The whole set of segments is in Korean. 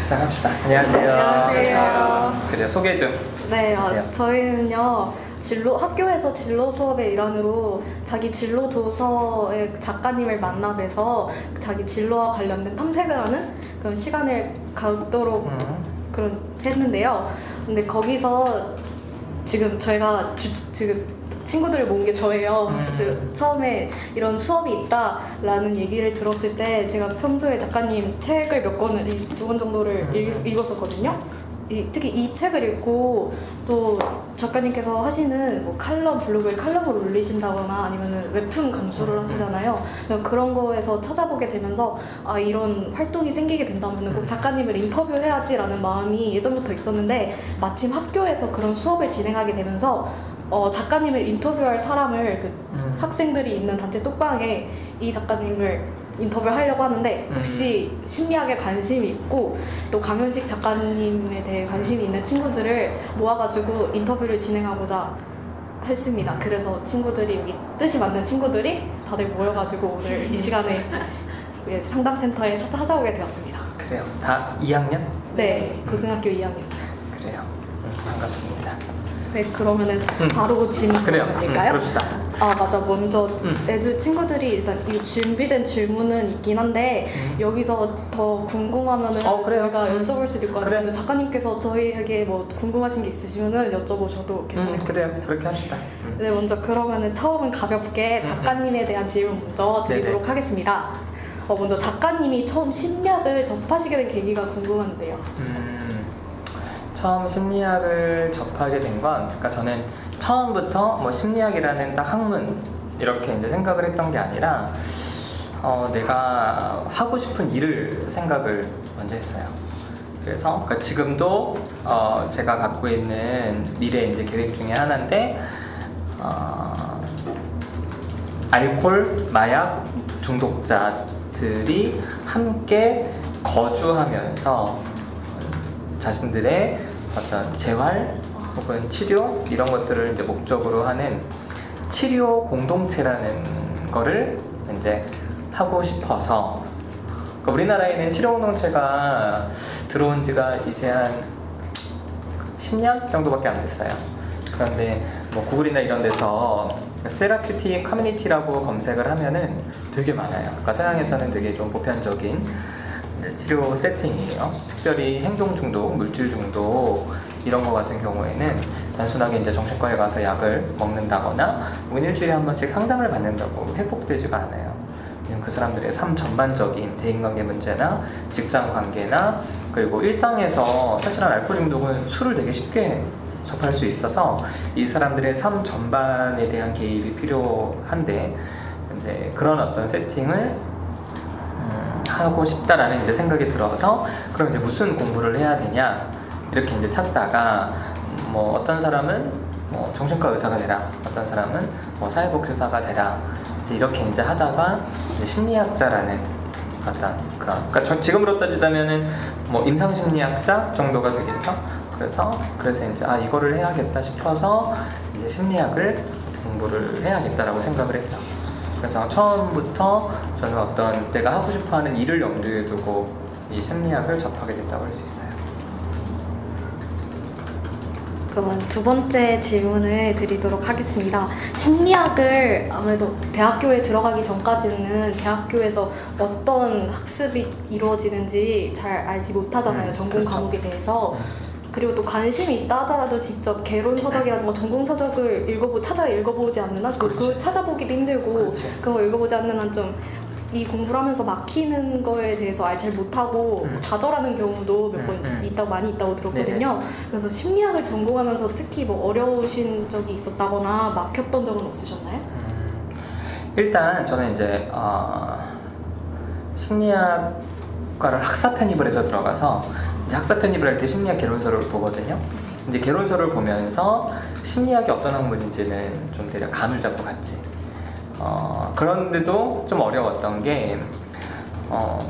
시작합시다. 안녕하세요. 안녕하세요. 그래, 소개 좀 네, 해주세요. 저희는요 학교에서 진로 수업의 일환으로 자기 진로 도서의 작가님을 만나 뵈서 자기 진로와 관련된 탐색을 하는 그런 시간을 갖도록 그런 했는데요. 근데 거기서 지금 저희가 지금 친구들을 모은 게 저예요. 지금 처음에 이런 수업이 있다라는 얘기를 들었을 때 제가 평소에 작가님 책을 몇 권을, 2권 정도를 읽었었거든요. 특히 이 책을 읽고 또 작가님께서 하시는 뭐 칼럼, 블로그에 칼럼을 올리신다거나 아니면 웹툰 강수를 하시잖아요. 그런 거에서 찾아보게 되면서 아, 이런 활동이 생기게 된다면 꼭 작가님을 인터뷰해야지라는 마음이 예전부터 있었는데 마침 학교에서 그런 수업을 진행하게 되면서 작가님을 인터뷰할 사람을 학생들이 있는 단체 톡방에 이 작가님을 인터뷰하려고 하는데 혹시 심리학에 관심이 있고 또 강윤식 작가님에 대해 관심이 있는 친구들을 모아가지고 인터뷰를 진행하고자 했습니다. 그래서 친구들이 여기 뜻이 맞는 친구들이 다들 모여가지고 오늘 이 시간에 상담센터에 찾아오게 되었습니다. 그래요. 다 2학년? 네, 고등학교 2학년. 그래요. 반갑습니다. 네, 그러면은 바로 질문 드릴까요? 그럽시다. 아, 맞아. 먼저 애들 친구들이 일단 이 준비된 질문은 있긴 한데 여기서 더 궁금하면은 저희가 여쭤볼 수도 있고 아니면 작가님께서 저희에게 뭐 궁금하신 게 있으시면은 여쭤보셔도 괜찮을 것 그래요. 같습니다. 그렇게 합시다. 네, 먼저 그러면은 처음은 가볍게 작가님에 대한 질문 먼저 드리도록 하겠습니다. 먼저 작가님이 처음 심리학을 접하시게 된 계기가 궁금한데요. 처음 심리학을 접하게 된 건, 그러니까 저는 처음부터 뭐 심리학이라는 딱 학문 이렇게 이제 생각을 했던 게 아니라 내가 하고 싶은 일을 생각을 먼저 했어요. 그래서 그러니까 지금도 제가 갖고 있는 미래 이제 계획 중에 하나인데 알코올, 마약 중독자들이 함께 거주하면서 자신들의 어떤 재활 혹은 치료 이런 것들을 이제 목적으로 하는 치료 공동체라는 거를 이제 하고 싶어서 우리나라에는 치료 공동체가 들어온 지가 이제 한 10년 정도밖에 안 됐어요. 그런데 뭐 구글이나 이런 데서 세라피틱 커뮤니티라고 검색을 하면은 되게 많아요. 그러니까 서양에서는 되게 좀 보편적인 치료 세팅이에요. 특별히 행동 중독, 물질 중독 이런 거 같은 경우에는 단순하게 이제 정신과에 가서 약을 먹는다거나 일주일에 한 번씩 상담을 받는다고 회복되지가 않아요. 그냥 그 사람들의 삶 전반적인 대인관계 문제나 직장 관계나 그리고 일상에서 사실은 알코올 중독은 술을 되게 쉽게 접할 수 있어서 이 사람들의 삶 전반에 대한 개입이 필요한데 이제 그런 어떤 세팅을 하고 싶다라는 이제 생각이 들어서 그럼 이제 무슨 공부를 해야 되냐 이렇게 이제 찾다가 뭐 어떤 사람은 뭐 정신과 의사가 되라, 어떤 사람은 뭐 사회복지사가 되라 이렇게 이제 하다가 이제 심리학자라는 어떤 그런 그러니까 지금으로 따지자면은 뭐 임상심리학자 정도가 되겠죠. 그래서 이제 이거를 해야겠다 싶어서 이제 심리학을 공부를 해야겠다라고 생각을 했죠. 그래서 처음부터 저는 어떤 내가 하고 싶어하는 일을 염두에 두고 이 심리학을 접하게 됐다고 할 수 있어요. 그러면 두 번째 질문을 드리도록 하겠습니다. 심리학을 아무래도 대학교에 들어가기 전까지는 대학교에서 어떤 학습이 이루어지는지 잘 알지 못하잖아요. 전공 그렇죠. 과목에 대해서. 그리고 또 관심이 있다 하더라도 직접 개론 서적이라든가 전공 서적을 찾아 읽어보지 않는 한 그 찾아보기도 힘들고 그런 거 읽어보지 않는 한 좀 이 공부를 하면서 막히는 거에 대해서 잘 못하고 좌절하는 경우도 몇 번 많이 있다고 들었거든요. 그래서 심리학을 전공하면서 특히 뭐 어려우신 적이 있었다거나 막혔던 적은 없으셨나요? 일단 저는 이제 심리학과를 학사 편입을 해서 들어가서 이제 학사 편입을 할 때 심리학 개론서를 보거든요. 이제 개론서를 보면서 심리학이 어떤 학문인지는 좀 대략 감을 잡고 갔지. 그런데도 좀 어려웠던 게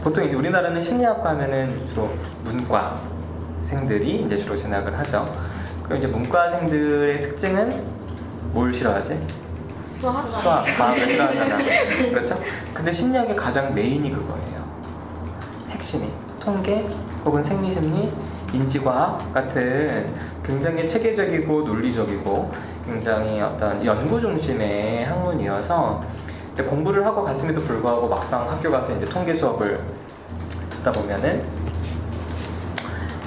보통 이제 우리나라는 심리학과 하면은 주로 문과생들이 이제 주로 진학을 하죠. 그리고 이제 문과생들의 특징은 뭘 싫어하지? 수학, 과학을 싫어하잖아. 그렇죠? 근데 심리학의 가장 메인이 그거예요. 핵심이 통계 혹은 생리심리, 인지과학 같은 굉장히 체계적이고 논리적이고 굉장히 어떤 연구 중심의 학문이어서 이제 공부를 하고 갔음에도 불구하고 막상 학교 가서 이제 통계 수업을 듣다 보면은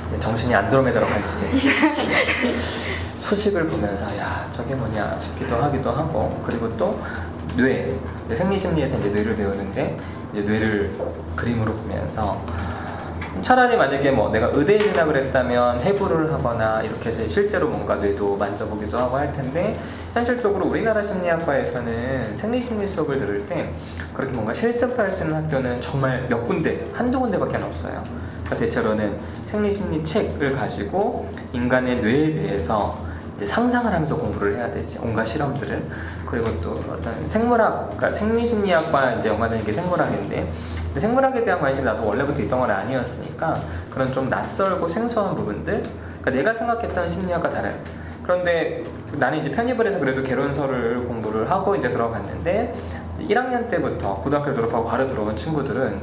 이제 정신이 안드로메다로 갈지 수식을 보면서 야 저게 뭐냐 싶기도 하기도 하고, 그리고 또 뇌, 생리심리에서 이제 뇌를 배우는데 이제 뇌를 그림으로 보면서 차라리 만약에 뭐 내가 의대에 진학을 했다면 해부를 하거나 이렇게 해서 실제로 뭔가 뇌도 만져보기도 하고 할 텐데, 현실적으로 우리나라 심리학과에서는 생리심리 수업을 들을 때 그렇게 뭔가 실습할 수 있는 학교는 정말 몇 군데, 한두 군데밖에 없어요. 그러니까 대체로는 생리심리 책을 가지고 인간의 뇌에 대해서 이제 상상을 하면서 공부를 해야 되지, 온갖 실험들을. 그리고 또 어떤 생물학, 그러니까 생리심리학과 이제 연관되는 게 생물학인데, 생물학에 대한 관심이 나도 원래부터 있던 건 아니었으니까 그런 좀 낯설고 생소한 부분들, 그러니까 내가 생각했던 심리학과 다른. 그런데 나는 이제 편입을 해서 그래도 개론서를 공부를 하고 이제 들어갔는데 1학년 때부터 고등학교 졸업하고 바로 들어온 친구들은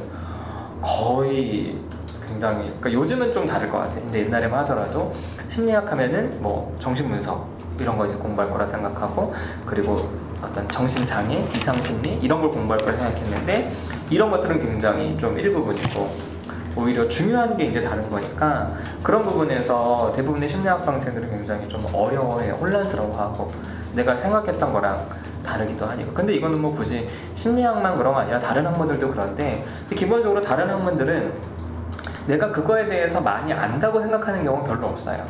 거의 굉장히, 그러니까 요즘은 좀 다를 것 같아요. 근데 옛날에만 하더라도 심리학 하면은 뭐 정신분석 이런 거 이제 공부할 거라 생각하고, 그리고 어떤 정신장애, 이상심리 이런 걸 공부할 거라 생각했는데 이런 것들은 굉장히 좀 일부분이고 오히려 중요한 게 이제 다른 거니까 그런 부분에서 대부분의 심리학과생들은 굉장히 좀 어려워해요. 혼란스러워하고 내가 생각했던 거랑 다르기도 하니까. 근데 이거는 뭐 굳이 심리학만 그런 거 아니라 다른 학문들도 그런데 기본적으로 다른 학문들은 내가 그거에 대해서 많이 안다고 생각하는 경우는 별로 없어요.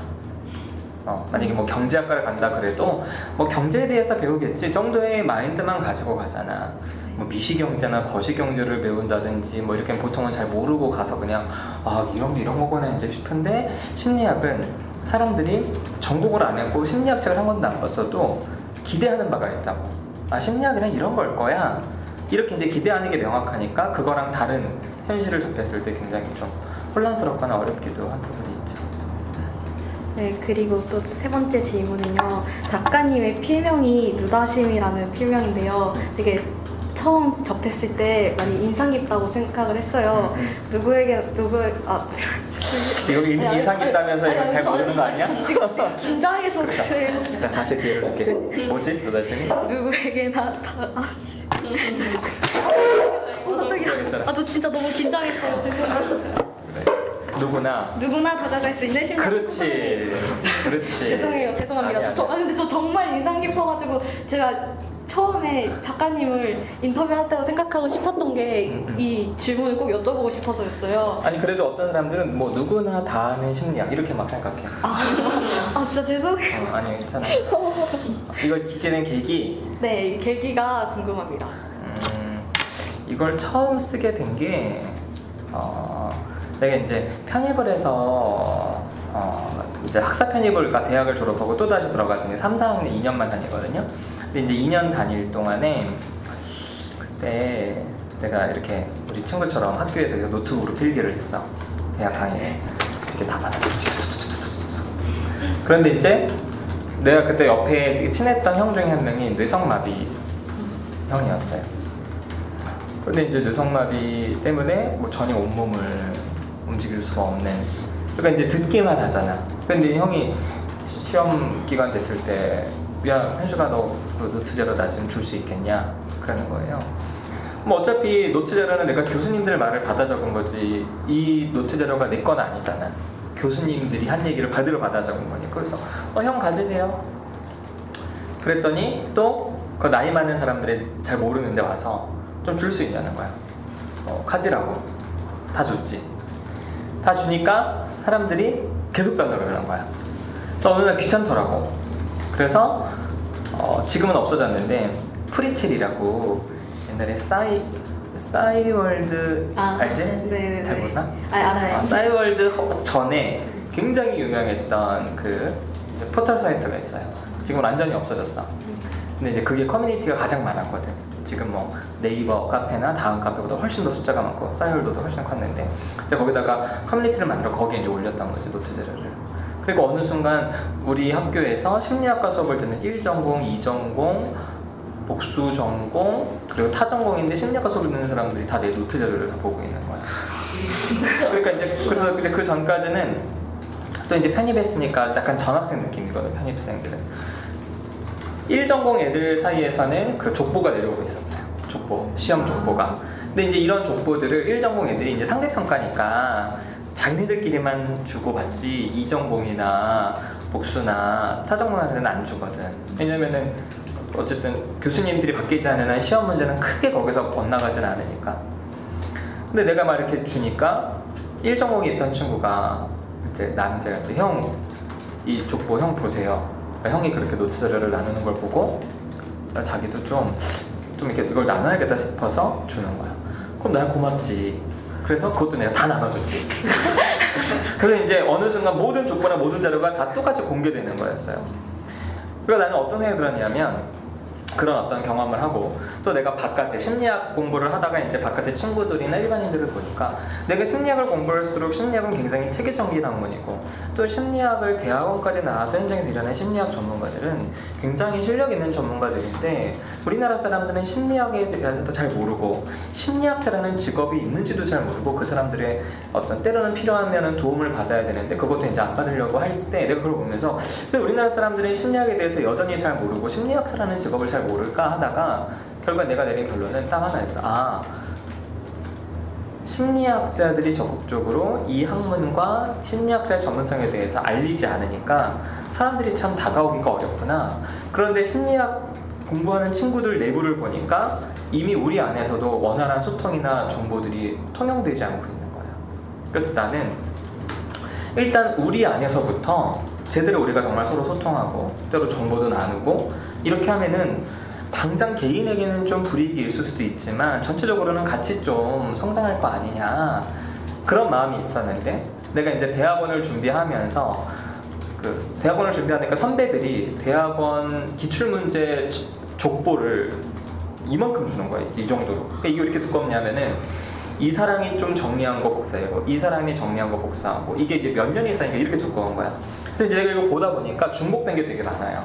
만약에 뭐 경제학과를 간다 그래도 뭐 경제에 대해서 배우겠지 정도의 마인드만 가지고 가잖아. 뭐 미시경제나 거시경제를 배운다든지 뭐 이렇게 보통은 잘 모르고 가서 그냥 이런 거구나 이제 싶은데, 심리학은 사람들이 전공을 안 했고 심리학 책을 한 권도 안 봤어도 기대하는 바가 있다고. 심리학이란 이런 걸 거야. 이렇게 이제 기대하는 게 명확하니까 그거랑 다른 현실을 접했을 때 굉장히 좀 혼란스럽거나 어렵기도 한 부분이 있죠. 네, 그리고 또 세 번째 질문은요. 작가님의 필명이 누다심이라는 필명인데요. 되게 처음 접했을 때 많이 인상 깊다고 생각을 했어요. 이거 인상 깊다면서 이거 잘 모르는 거 아니야? 지금 긴장해서 그래요. 일단 다시 기회를 줄게. 뭐지? 누다심이? 누구에게나 갑자기 저 진짜 너무 긴장했어요. 누구나 다가갈 수 있는 심리. 그렇지. 죄송합니다. 아니야. 근데 저 정말 인상 깊어가지고 제가 처음에 작가님을 인터뷰할 때도 생각하고 싶었던 게 이 질문을 꼭 여쭤보고 싶어서였어요. 아니 그래도 어떤 사람들은 뭐 누구나 다 아는 심리학 이렇게 막 생각해. 진짜 죄송해요. 아니 괜찮아. 이거 깊게 된 계기? 네, 계기가 궁금합니다. 이걸 처음 쓰게 된 게 내가 이제 편입을 해서 이제 학사 편입을, 그러니까 대학을 졸업하고 또 다시 들어가서 이제 3, 4학년 2년만 다니거든요. 근데 이제 2년 다닐 동안에 그때 내가 이렇게 우리 친구처럼 학교에서 노트북으로 필기를 했어. 대학 강의에 이렇게 다 받아. 그런데 이제 내가 그때 옆에 되게 친했던 형 중에 한 명이 뇌성마비 형이었어요. 그런데 이제 뇌성마비 때문에 뭐 전혀 온몸을 움직일 수가 없는, 그러니까 이제 듣기만 하잖아. 근데 형이 시험 기간 됐을 때 야 현수가 너 그 노트 자료 나 지금 줄 수 있겠냐 그러는 거예요. 뭐 어차피 노트 자료는 내가 교수님들 말을 받아 적은 거지 이 노트 자료가 내 건 아니잖아. 교수님들이 한 얘기를 받으러 받아 적은 거니까. 그래서 형 가지세요. 그랬더니 또 그 나이 많은 사람들이 잘 모르는데 와서 좀 줄 수 있냐는 거야. 가지라고. 다 줬지. 다 주니까 사람들이 계속 달라고 그러는 거야. 그래서 어느 날 귀찮더라고. 그래서 지금은 없어졌는데 프리첼이라고 옛날에 싸이월드 알지? 네. 잘 모르나? 알아요. 싸이월드 전에 굉장히 유명했던 그 이제 포털 사이트가 있어요. 지금 완전히 없어졌어. 근데 이제 그게 커뮤니티가 가장 많았거든. 지금 뭐 네이버 카페나 다음 카페보다 훨씬 더 숫자가 많고 싸이월드도 훨씬 컸는데 이제 거기다가 커뮤니티를 만들어 거기에 이제 올렸던 거지, 노트 자료를. 그리고 어느 순간 우리 학교에서 심리학과 수업을 듣는 1전공, 2전공, 복수 전공 그리고 타 전공인데 심리학과 수업을 듣는 사람들이 다 내 노트 자료를 다 보고 있는 거야. 그러니까 이제 그래서 이제 그 전까지는 또 이제 편입했으니까 약간 전학생 느낌이거든. 편입생들은 1전공 애들 사이에서는 그 족보가 내려오고 있었어요. 족보, 시험 족보가. 근데 이제 이런 족보들을 1전공 애들이 이제 상대평가니까 자기네들끼리만 주고받지 2전공이나 복수나 타전공한테는 안 주거든. 왜냐면은 어쨌든 교수님들이 바뀌지 않는 한 시험 문제는 크게 거기서 엇나가진 않으니까. 근데 내가 막 이렇게 주니까 1전공이 있던 친구가 이제 나한테 형, 이 족보 형 보세요. 형이 그렇게 노트 자료를 나누는 걸 보고 자기도 좀 이렇게 이걸 나눠야겠다 싶어서 주는 거야. 그럼 난 고맙지. 그래서 그것도 내가 다 나눠줬지. 그래서 이제 어느 순간 모든 족보나 모든 자료가 다 똑같이 공개되는 거였어요. 그러니까 나는 어떤 생각이 들었냐면 그런 어떤 경험을 하고 또 내가 바깥에 심리학 공부를 하다가 이제 바깥에 친구들이나 일반인들을 보니까 내가 심리학을 공부할수록 심리학은 굉장히 체계적인 학문이고 또 심리학을 대학원까지 나와서 현장에서 일하는 심리학 전문가들은 굉장히 실력 있는 전문가들인데 우리나라 사람들은 심리학에 대해서도 잘 모르고 심리학자라는 직업이 있는지도 잘 모르고 그 사람들의 어떤 때로는 필요하면 도움을 받아야 되는데 그것도 이제 안 받으려고 할 때 내가 그걸 보면서 왜 우리나라 사람들은 심리학에 대해서 여전히 잘 모르고 심리학자라는 직업을 잘 모를까 하다가 결국 내가 내린 결론은 딱 하나였어. 아, 심리학자들이 적극적으로 이 학문과 심리학자의 전문성에 대해서 알리지 않으니까 사람들이 참 다가오기가 어렵구나. 그런데 심리학 공부하는 친구들 내부를 보니까 이미 우리 안에서도 원활한 소통이나 정보들이 통용되지 않고 있는 거야. 그래서 나는 일단 우리 안에서부터 제대로 우리가 정말 서로 소통하고 때로 정보도 나누고 이렇게 하면은 당장 개인에게는 좀 불이익이 있을 수도 있지만 전체적으로는 같이 좀 성장할 거 아니냐 그런 마음이 있었는데 내가 이제 대학원을 준비하면서 대학원을 준비하니까 선배들이 대학원 기출문제 족보를 이만큼 주는 거야. 이 정도로. 그러니까 이게 왜 이렇게 두껍냐면은 이 사람이 좀 정리한 거 복사하고 이 사람이 정리한 거 복사하고 이게 이제 몇 년이 있으니까 이렇게 두꺼운 거야. 그래서 이제 내가 이거 보다 보니까 중복된 게 되게 많아요.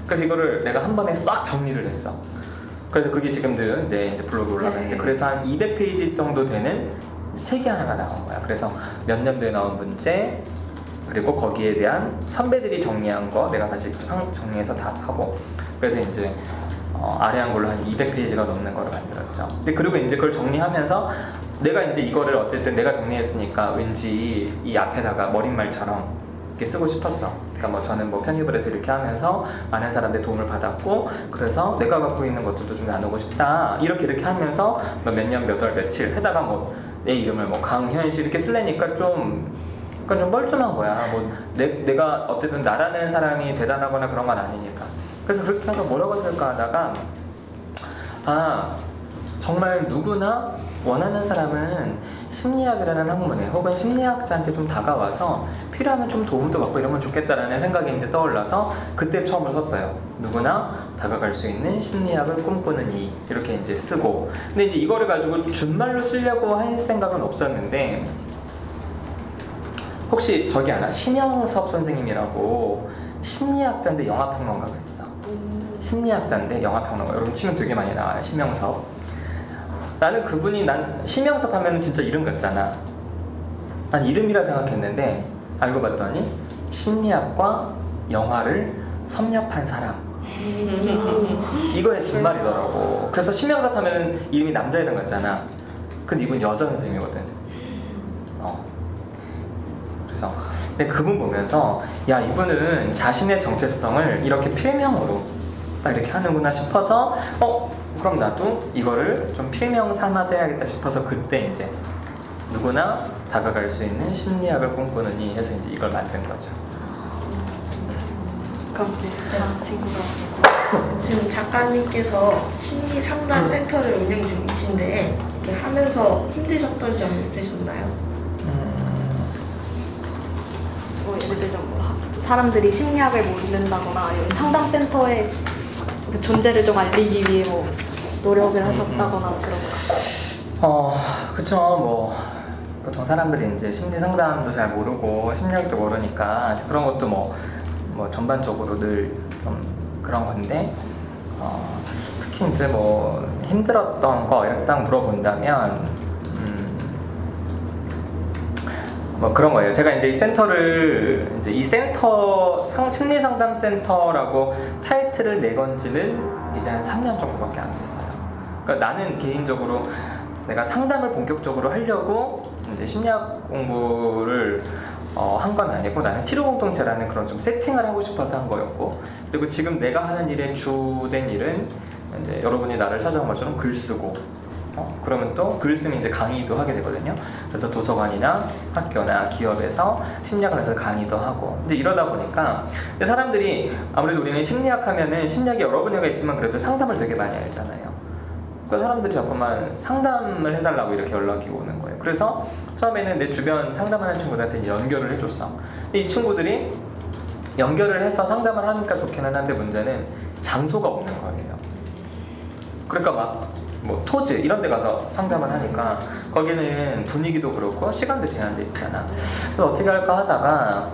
그래서 이거를 내가 한 번에 싹 정리를 했어. 그래서 그게 지금도 내 이제 블로그에 올라가 있는데 그래서 한 200페이지 정도 되는 책이 하나가 나온 거야. 그래서 몇 년도에 나온 문제 그리고 거기에 대한 선배들이 정리한 거 내가 다시 정리해서 다 하고 그래서 이제 아래 한 걸로 한 200페이지가 넘는 거를 만들었죠. 근데 그리고 이제 그걸 정리하면서 내가 이제 이거를 어쨌든 내가 정리했으니까 왠지 이 앞에다가 머릿말처럼 이렇게 쓰고 싶었어. 그러니까 뭐 저는 뭐 편입을 해서 이렇게 하면서 많은 사람들의 도움을 받았고 그래서 내가 갖고 있는 것들도 좀 나누고 싶다. 이렇게 하면서 몇 년, 몇 월, 며칠 해다가 뭐 내 이름을 뭐 강현실 이렇게 쓰려니까 좀 뻘쭘한 거야. 뭐 내가 어쨌든 나라는 사람이 대단하거나 그런 건 아니니까. 그래서 그렇게 해서 뭐라고 쓸까 하다가 아 정말 누구나 원하는 사람은 심리학이라는 학문에 혹은 심리학자한테 좀 다가와서 필요하면 좀 도움도 받고 이러면 좋겠다라는 생각이 이제 떠올라서 그때 처음으로 썼어요. 누구나 다가갈 수 있는 심리학을 꿈꾸는 이 이렇게 이제 쓰고 근데 이제 이거를 가지고 준말로 쓰려고 할 생각은 없었는데 혹시 저기 아나? 심영섭 선생님이라고 심리학자인데 영화평론가가 있어. 심리학자인데 영화평론가. 여러분 치면 되게 많이 나와요. 심영섭. 나는 그분이 난 심영섭 하면 진짜 이름 같잖아. 난 이름이라 생각했는데 알고 봤더니 심리학과 영화를 섭렵한 사람. 이거의 준말이더라고. 그래서 심영섭 하면 이름이 남자 이름 같잖아. 근데 이분 여자 선생님이거든. 그래서 근데 그분 보면서 야 이분은 자신의 정체성을 이렇게 필명으로 딱 이렇게 하는구나 싶어서 그럼 나도 이거를 좀 필명 삼아서 해야겠다 싶어서 그때 이제 누구나 다가갈 수 있는 심리학을 꿈꾸느니 해서 이제 이걸 만든 거죠. 그럼 친구가 지금 작가님께서 심리 상담 센터를 운영 중이신데 이렇게 하면서 힘드셨던 점이 있으셨나요? 예를 들자면 사람들이 심리학을 모른다거나 아니면 상담센터의 그 존재를 좀 알리기 위해 뭐 노력을 하셨다거나 그런 거. 그쵸. 뭐 보통 사람들이 이제 심리 상담도 잘 모르고 심리학도 모르니까 그런 것도 뭐 전반적으로 늘 좀 그런 건데 특히 특히 이제 뭐 힘들었던 거 이렇게 딱 물어본다면 뭐 그런 거예요. 제가 이제 이 센터를 이제 이 센터 심리 상담 센터라고 타이틀을 내건 지는 이제 한 3년 정도밖에 안 됐어요. 그러니까 나는 개인적으로 내가 상담을 본격적으로 하려고 이제 심리학 공부를 한 건 아니고 나는 치료 공동체라는 그런 좀 세팅을 하고 싶어서 한 거였고, 그리고 지금 내가 하는 일의 주된 일은 이제 여러분이 나를 찾아온 것처럼 글 쓰고 그러면 또 글 쓰면 이제 강의도 하게 되거든요. 그래서 도서관이나 학교나 기업에서 심리학을 해서 강의도 하고, 근데 이러다 보니까 사람들이 아무래도 우리는 심리학 하면은 심리학이 여러 분야가 있지만 그래도 상담을 되게 많이 알잖아요. 그러니까 사람들이 자꾸만 상담을 해달라고 이렇게 연락이 오는 거예요. 그래서 처음에는 내 주변 상담하는 친구들한테 연결을 해줬어. 이 친구들이 연결을 해서 상담을 하니까 좋기는 한데 문제는 장소가 없는 거예요. 그러니까 막 뭐 토지 이런 데 가서 상담을 하니까 거기는 분위기도 그렇고 시간도 제한돼 있잖아. 그래서 어떻게 할까 하다가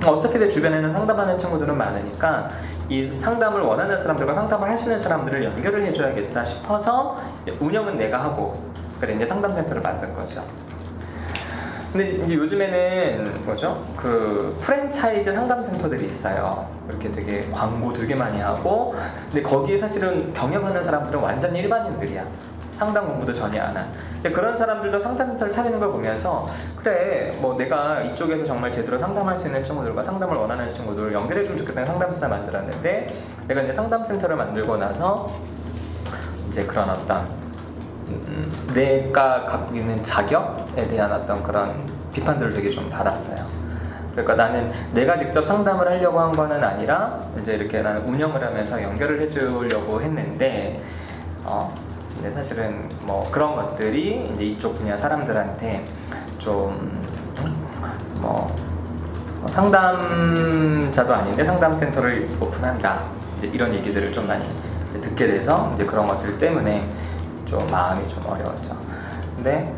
어차피 내 주변에는 상담하는 친구들은 많으니까 이 상담을 원하는 사람들과 상담을 할 수 있는 사람들을 연결을 해줘야겠다 싶어서 운영은 내가 하고, 그래 이제 상담센터를 만든 거죠. 근데 이제 요즘에는 뭐죠? 그 프랜차이즈 상담센터들이 있어요. 이렇게 되게 광고 되게 많이 하고, 근데 거기에 사실은 경영하는 사람들은 완전히 일반인들이야. 상담 공부도 전혀 안 한. 근데 그런 사람들도 상담센터를 차리는 걸 보면서 그래 뭐 내가 이쪽에서 정말 제대로 상담할 수 있는 친구들과 상담을 원하는 친구들을 연결해주면 좋겠다는 상담센터 만들었는데, 내가 이제 상담센터를 만들고 나서 이제 그런 어떤 내가 갖고 있는 자격에 대한 어떤 그런 비판들을 되게 좀 받았어요. 그러니까 나는 내가 직접 상담을 하려고 한 거는 아니라 이제 이렇게 나는 운영을 하면서 연결을 해주려고 했는데 근데 사실은 뭐 그런 것들이 이제 이쪽 분야 사람들한테 좀 뭐 상담자도 아닌데 상담센터를 오픈한다 이제 이런 얘기들을 좀 많이 듣게 돼서 이제 그런 것들 때문에 좀 마음이 좀 어려웠죠. 근데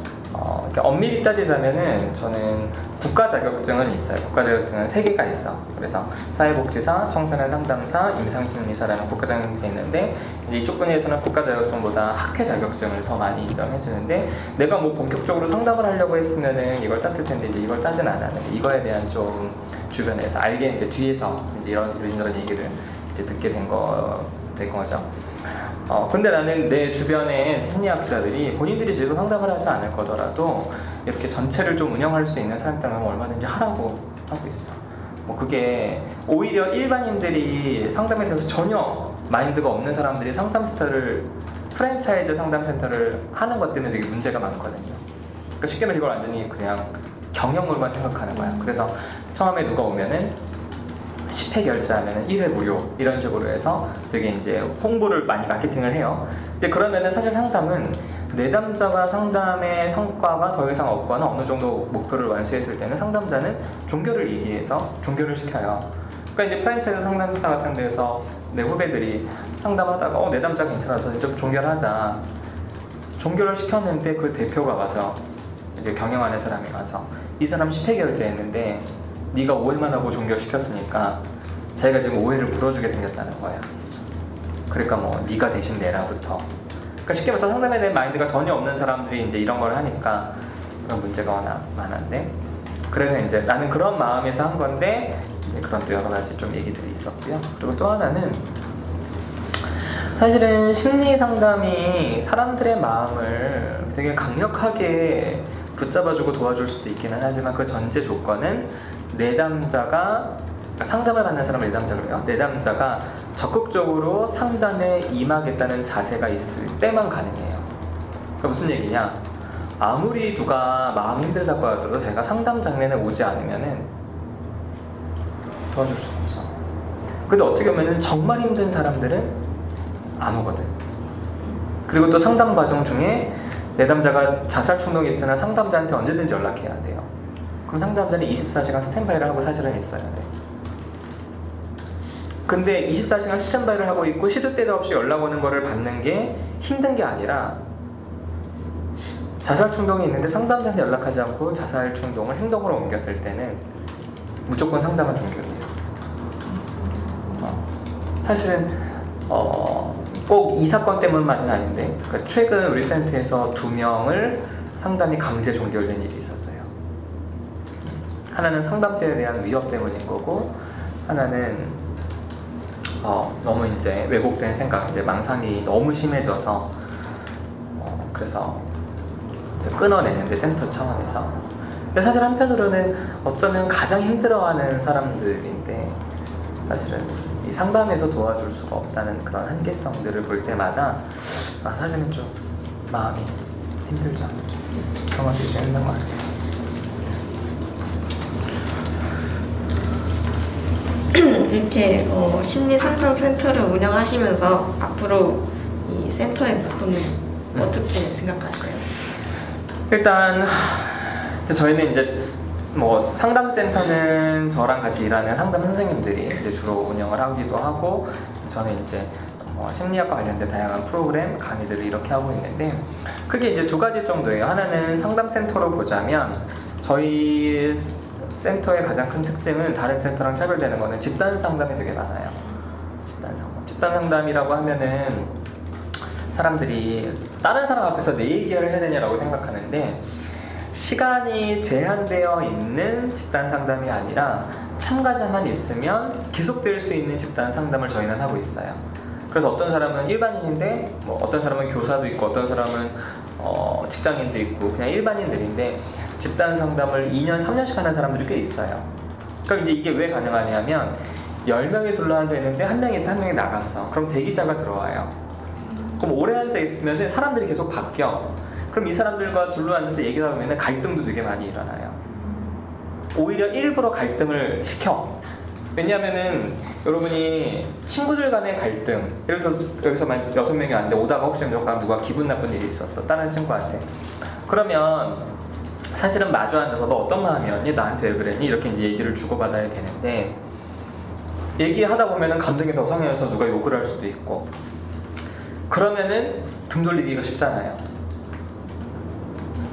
이렇게 엄밀히 따지자면은 저는 국가 자격증은 있어요. 국가 자격증은 3개가 있어. 그래서 사회복지사, 청소년 상담사, 임상심리사라는 국가 자격증이 있는데, 이제 이쪽 분야에서는 국가 자격증보다 학회 자격증을 더 많이 인정해 주는데, 내가 뭐 본격적으로 상담을 하려고 했으면은 이걸 땄을 텐데 이제 이걸 따진 않았는데, 이거에 대한 좀 주변에서 알게 이제 뒤에서 이제 이런 얘기를 이제 듣게 된 거죠. 근데 나는 내 주변의 심리학자들이 본인들이 제대로 상담을 하지 않을 거더라도 이렇게 전체를 좀 운영할 수 있는 사람들은 얼마든지 하라고 하고 있어. 뭐 그게 오히려 일반인들이 상담에 대해서 전혀 마인드가 없는 사람들이 상담센터를 프랜차이즈 상담센터를 하는 것 때문에 되게 문제가 많거든요. 그러니까 쉽게 말해 이걸 완전히 그냥 경영으로만 생각하는 거야. 그래서 처음에 누가 오면은 10회 결제하면 1회 무료 이런 식으로 해서 되게 이제 홍보를 많이 마케팅을 해요. 근데 그러면은 사실 상담은 내담자가 상담의 성과가 더 이상 없거나 어느 정도 목표를 완수했을 때는 상담자는 종결을 얘기해서 종결을 시켜요. 그러니까 이제 프랜차이즈 상담사 같은 데서 내 후배들이 상담하다가 내담자 괜찮아서 이제 종결하자. 종결을 시켰는데 그 대표가 와서 이제 경영하는 사람이 와서 이 사람 10회 결제했는데 네가 5회만 하고 종결시켰으니까 자기가 지금 5회를 불어주게 생겼다는 거야. 그러니까 뭐 네가 대신 내라부터. 그러니까 쉽게 말해서 상담에 대한 마인드가 전혀 없는 사람들이 이제 이런 걸 하니까 그런 문제가 워낙 많은데, 그래서 이제 나는 그런 마음에서 한 건데 이제 그런 또 여러 가지 좀 얘기들이 있었고요. 그리고 또 하나는 사실은 심리 상담이 사람들의 마음을 되게 강력하게 붙잡아주고 도와줄 수도 있기는 하지만 그 전제 조건은 내담자가, 상담을 받는 사람을 내담자로 해요. 내담자가 적극적으로 상담에 임하겠다는 자세가 있을 때만 가능해요. 그러니까 무슨 얘기냐, 아무리 누가 마음 힘들다고 하더라도 제가 상담 장면에 오지 않으면은 도와줄 수가 없어. 근데 어떻게 보면은 정말 힘든 사람들은 안 오거든. 그리고 또 상담 과정 중에 내담자가 자살 충동이 있으나 상담자한테 언제든지 연락해야 돼요. 그럼 상담자는 24시간 스탠바이를 하고 사실은 있어야 돼. 근데 24시간 스탠바이를 하고 있고 시도 때도 없이 연락 오는 거를 받는 게 힘든 게 아니라, 자살 충동이 있는데 상담자한테 연락하지 않고 자살 충동을 행동으로 옮겼을 때는 무조건 상담은 종결이에요. 사실은 꼭 이 사건 때문만은 아닌데, 그러니까 최근 우리 센터에서 2명을 상담이 강제 종결된 일이 있었어요. 하나는 상담자에 대한 위협 때문인 거고, 하나는 너무 이제 왜곡된 생각, 이제 망상이 너무 심해져서 그래서 이제 끊어냈는데, 센터 차원에서. 근데 사실 한편으로는 어쩌면 가장 힘들어하는 사람들인데, 사실은 이 상담에서 도와줄 수가 없다는 그런 한계성들을 볼 때마다 사실은 좀 마음이 힘들죠. 그런 것들이 좀 힘든 것 같아요. 이렇게 심리 상담 센터를 운영하시면서 앞으로 이 센터의 목표는 어떻게 생각하세요? 일단 저희는 이제 뭐 상담센터는 저랑 같이 일하는 상담 선생님들이 이제 주로 운영을 하기도 하고, 저는 이제 심리학과 관련된 다양한 프로그램 강의들을 이렇게 하고 있는데, 크게 이제 2가지 정도예요. 하나는 상담센터로 보자면 저희 센터의 가장 큰 특징은 다른 센터랑 차별되는 거는 집단 상담이 되게 많아요. 집단 상담이라고 하면은 사람들이 다른 사람 앞에서 내 얘기를 해야 되냐라고 생각하는데, 시간이 제한되어 있는 집단 상담이 아니라 참가자만 있으면 계속될 수 있는 집단 상담을 저희는 하고 있어요. 그래서 어떤 사람은 일반인인데, 뭐 어떤 사람은 교사도 있고, 어떤 사람은 직장인도 있고, 그냥 일반인들인데 집단 상담을 2년, 3년씩 하는 사람들이 꽤 있어요. 그럼 이제 이게 왜 가능하냐면, 10명이 둘러앉아 있는데 한 명이 나갔어. 그럼 대기자가 들어와요. 그럼 오래 앉아 있으면 사람들이 계속 바뀌어. 그럼 이 사람들과 둘러앉아서 얘기하다 보면 갈등도 되게 많이 일어나요. 오히려 일부러 갈등을 시켜. 왜냐하면은 여러분이 친구들 간의 갈등, 예를 들어서 여기서만 6명이 왔는데 오다가 혹시 누가 기분 나쁜 일이 있었어, 다른 친구한테. 그러면 사실은 마주 앉아서 너 어떤 마음이었니? 나한테 왜 그랬니? 이렇게 이제 얘기를 주고받아야 되는데, 얘기하다 보면은 감정이 더 상해서 누가 욕을 할 수도 있고, 그러면은 등 돌리기가 쉽잖아요.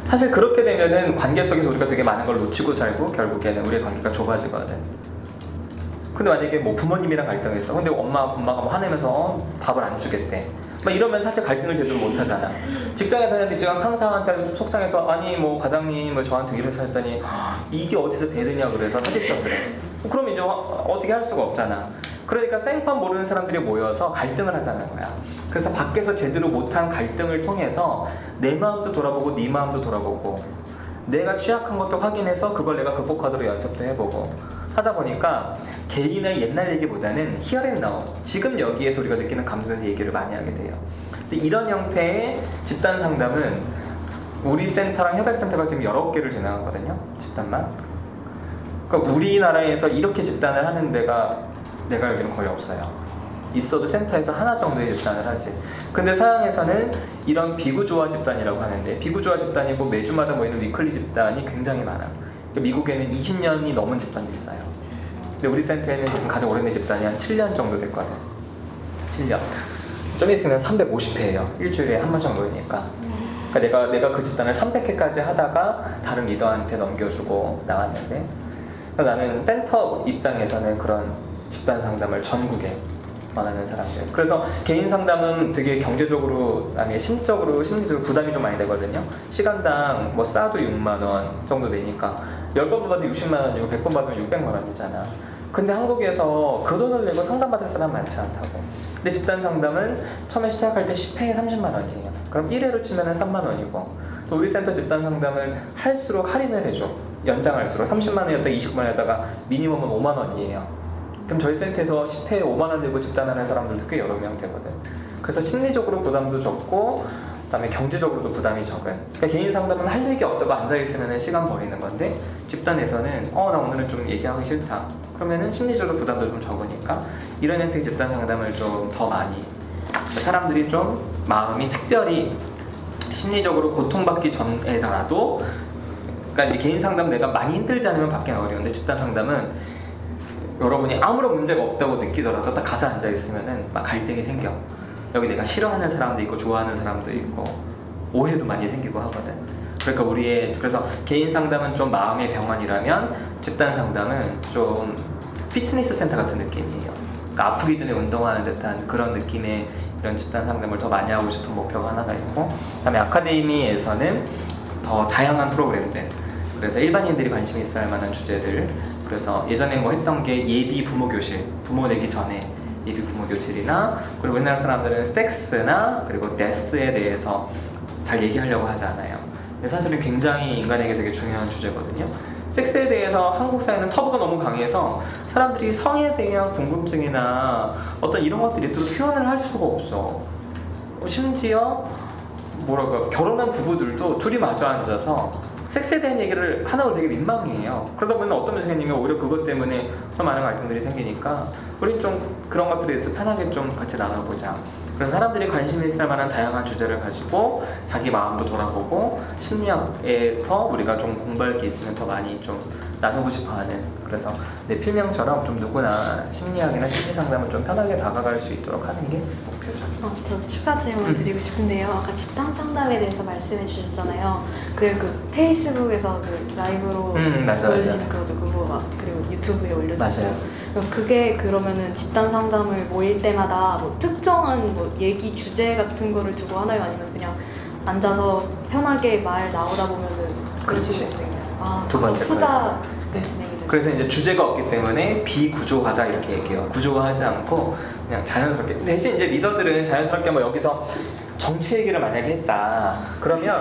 사실 그렇게 되면은 관계 속에서 우리가 되게 많은 걸 놓치고 살고 결국에는 우리의 관계가 좁아지거든. 근데 만약에 뭐 부모님이랑 갈등했어. 근데 엄마가 뭐 화내면서 밥을 안 주겠대. 막 이러면 사실 갈등을 제대로 못 하잖아. 직장에 다니는데 직장 상사한테 속상해서 아니 뭐 과장님 뭐 저한테 이래서 했더니 이게 어디서 되느냐 그래서 사직서를 해. 그럼 이제 어떻게 할 수가 없잖아. 그러니까 생판 모르는 사람들이 모여서 갈등을 하자는 거야. 그래서 밖에서 제대로 못한 갈등을 통해서 내 마음도 돌아보고 네 마음도 돌아보고, 내가 취약한 것도 확인해서 그걸 내가 극복하도록 연습도 해보고 하다 보니까 개인의 옛날 얘기보다는 here and now, 지금 여기에서 우리가 느끼는 감정에서 얘기를 많이 하게 돼요. 그래서 이런 형태의 집단 상담은 우리 센터랑 협약센터가 지금 19개를 진행하거든요. 집단만. 그러니까 우리나라에서 이렇게 집단을 하는 데가 내가 알기로는 거의 없어요. 있어도 센터에서 하나 정도의 집단을 하지. 근데 서양에서는 이런 비구조화 집단이라고 하는데, 비구조화 집단이고 매주마다 모이는 위클리 집단이 굉장히 많아. 미국에는 20년이 넘은 집단도 있어요. 근데 우리 센터에는 지금 가장 오래된 집단이 한 7년 정도 됐거든. 7년. 좀 있으면 350회예요. 일주일에 한 번 정도니까. 그러니까 내가 그 집단을 300회까지 하다가 다른 리더한테 넘겨주고 나왔는데, 그러니까 나는 센터 입장에서는 그런 집단 상담을 전국에 원하는 사람들. 그래서 개인 상담은 되게 경제적으로, 아니 심적으로, 심리적으로 부담이 좀 많이 되거든요. 시간당 뭐 싸도 6만 원 정도 되니까 10번 받아도 60만 원이고 100번 받으면 600만 원이잖아. 근데 한국에서 그 돈을 내고 상담받을 사람 많지 않다고. 근데 집단 상담은 처음에 시작할 때 10회에 30만 원이에요. 그럼 1회로 치면 3만 원이고, 또 우리 센터 집단 상담은 할수록 할인을 해줘. 연장할수록 30만 원이었다가 29만 원이었다가 미니멈은 5만 원이에요. 그럼 저희 센터에서 10회에 5만 원 내고 집단하는 사람들도 꽤 여러 명 되거든. 그래서 심리적으로 부담도 적고, 그다음에 경제적으로도 부담이 적은. 그러니까 개인 상담은 할 얘기 없다고 앉아있으면 시간 버리는 건데, 집단에서는 나 오늘은 좀 얘기하기 싫다. 그러면은 심리적으로 부담도 좀 적으니까 이런 형태의 집단 상담을 좀 더 많이, 사람들이 좀 마음이 특별히 심리적으로 고통받기 전에라도, 그러니까 이제 개인 상담 내가 많이 힘들지 않으면 받기는 어려운데, 집단 상담은 여러분이 아무런 문제가 없다고 느끼더라도 딱 가서 앉아있으면은 막 갈등이 생겨. 여기 내가 싫어하는 사람도 있고 좋아하는 사람도 있고 오해도 많이 생기고 하거든. 그러니까 그래서 개인 상담은 좀 마음의 병원이라면 집단 상담은 좀 피트니스 센터 같은 느낌이에요. 그러니까 아프기 전에 운동하는 듯한 그런 느낌의 이런 집단 상담을 더 많이 하고 싶은 목표가 하나가 있고, 그다음에 아카데미에서는 더 다양한 프로그램들, 그래서 일반인들이 관심 있어야 할 만한 주제들, 그래서 예전에 뭐 했던 게 예비 부모 교실, 부모 되기 전에 예비 부모 교실이나, 그리고 옛날 사람들은 섹스나 그리고 데스에 대해서 잘 얘기하려고 하지 않아요. 근데 사실은 굉장히 인간에게 되게 중요한 주제거든요. 섹스에 대해서 한국 사회는 터부가 너무 강해서 사람들이 성에 대한 궁금증이나 어떤 이런 것들이 또 표현을 할 수가 없어. 심지어 뭐랄까, 결혼한 부부들도 둘이 마주 앉아서 섹스에 대한 얘기를 하나로 되게 민망해해요. 그러다 보면 어떤 선생님이 오히려 그것 때문에 더 많은 갈등들이 생기니까 우린 좀 그런 것들에 대해서 편하게 좀 같이 나눠보자. 그래서 사람들이 관심이 있을 만한 다양한 주제를 가지고 자기 마음도 돌아보고 심리학에서 우리가 좀 공부할 게 있으면 더 많이 좀 나누고 싶어하는, 그래서 내 필명처럼 좀 누구나 심리학이나 심리상담을 좀 편하게 다가갈 수 있도록 하는 게 목표죠. 저 추가 질문 드리고 싶은데요. 아까 집단 상담에 대해서 말씀해 주셨잖아요. 그 페이스북에서 그 라이브로 보여주시는 그거죠. 그거 그리고 유튜브에 올려주시고. 맞아요. 그럼 그게 그러면은 집단 상담을 모일 때마다 뭐 특정한 뭐 얘기 주제 같은 거를 두고 하나요? 아니면 그냥 앉아서 편하게 말 나오다 보면은 그런 식으로 진행해요? 두 번째 후자 진행이 돼요. 그래서 이제 주제가 없기 때문에 비구조화다 이렇게 얘기해요. 구조화하지 않고 그냥 자연스럽게. 대신 이제 리더들은 자연스럽게 뭐 여기서 정치 얘기를 만약에 했다 그러면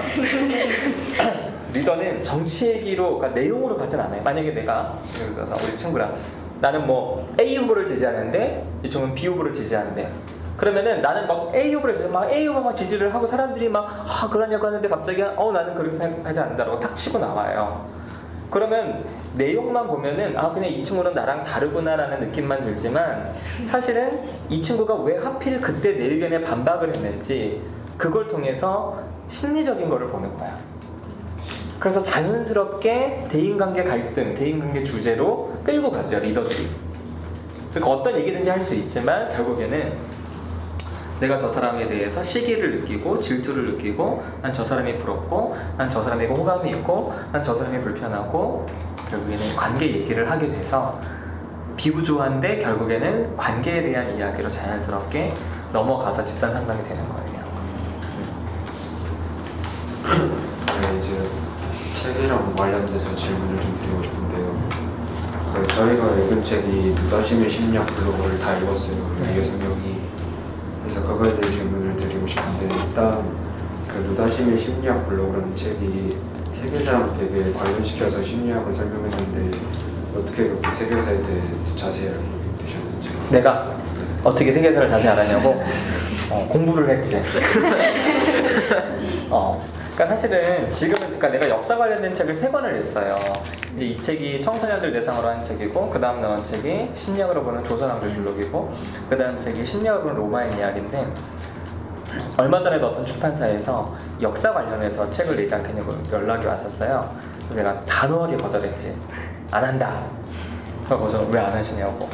리더는 정치 얘기로, 그러니까 내용으로 가진 않아요. 만약에 내가 예를 들어서 우리 친구랑 나는 뭐 A 후보를 지지하는데 이쪽은 B 후보를 지지하는데, 그러면은 나는 막 A 후보를 지지, 막 A 후보 막 지지를 하고 사람들이 막 그러냐고 하는데 갑자기 나는 그렇게 생각하지 않는다라고 탁 치고 나와요. 그러면 내용만 보면은 그냥 이 친구는 나랑 다르구나라는 느낌만 들지만 사실은 이 친구가 왜 하필 그때 내 의견에 반박을 했는지 그걸 통해서 심리적인 거를 보는 거야. 그래서 자연스럽게 대인관계 갈등, 대인관계 주제로 끌고 가죠, 리더들이. 그러니까 어떤 얘기든지 할 수 있지만 결국에는 내가 저 사람에 대해서 시기를 느끼고 질투를 느끼고, 난 저 사람이 부럽고, 난 저 사람에게 호감이 있고, 난 저 사람이 불편하고, 결국에는 관계 얘기를 하게 돼서 비구조한데 결국에는 관계에 대한 이야기로 자연스럽게 넘어가서 집단 상담이 되는 거예요. 네, 이제 책이랑 관련돼서 질문을 좀 드리고 싶은데요. 저희가 읽은 책이 누다심의 심리학 블로그를 다 읽었어요. 네. 6명이. 그래서 그거에 대해 질문을 드리고 싶은데, 일단 그 누다심의 심리학 블로그라는 책이 세계사랑 되게 관련시켜서 심리학을 설명했는데 어떻게 그렇게 세계사에 대해 자세히 알게 되셨는지. 내가 어떻게 세계사를 자세히 알았냐고? 공부를 했지. 그러니까 사실은 지금은, 그러니까 내가 역사 관련된 책을 3권을 냈어요. 이제 이 책이 청소년들 대상으로 한 책이고, 그 다음 나온 책이 심리학으로 보는 조선왕조실록이고, 그 다음 책이 심리학으로 보는 로마의 이야기인데, 얼마 전에도 어떤 출판사에서 역사 관련해서 책을 내지 않겠냐고 연락이 왔었어요. 그래서 내가 단호하게 거절했지. 안 한다. 그래서 왜 안 하시냐고.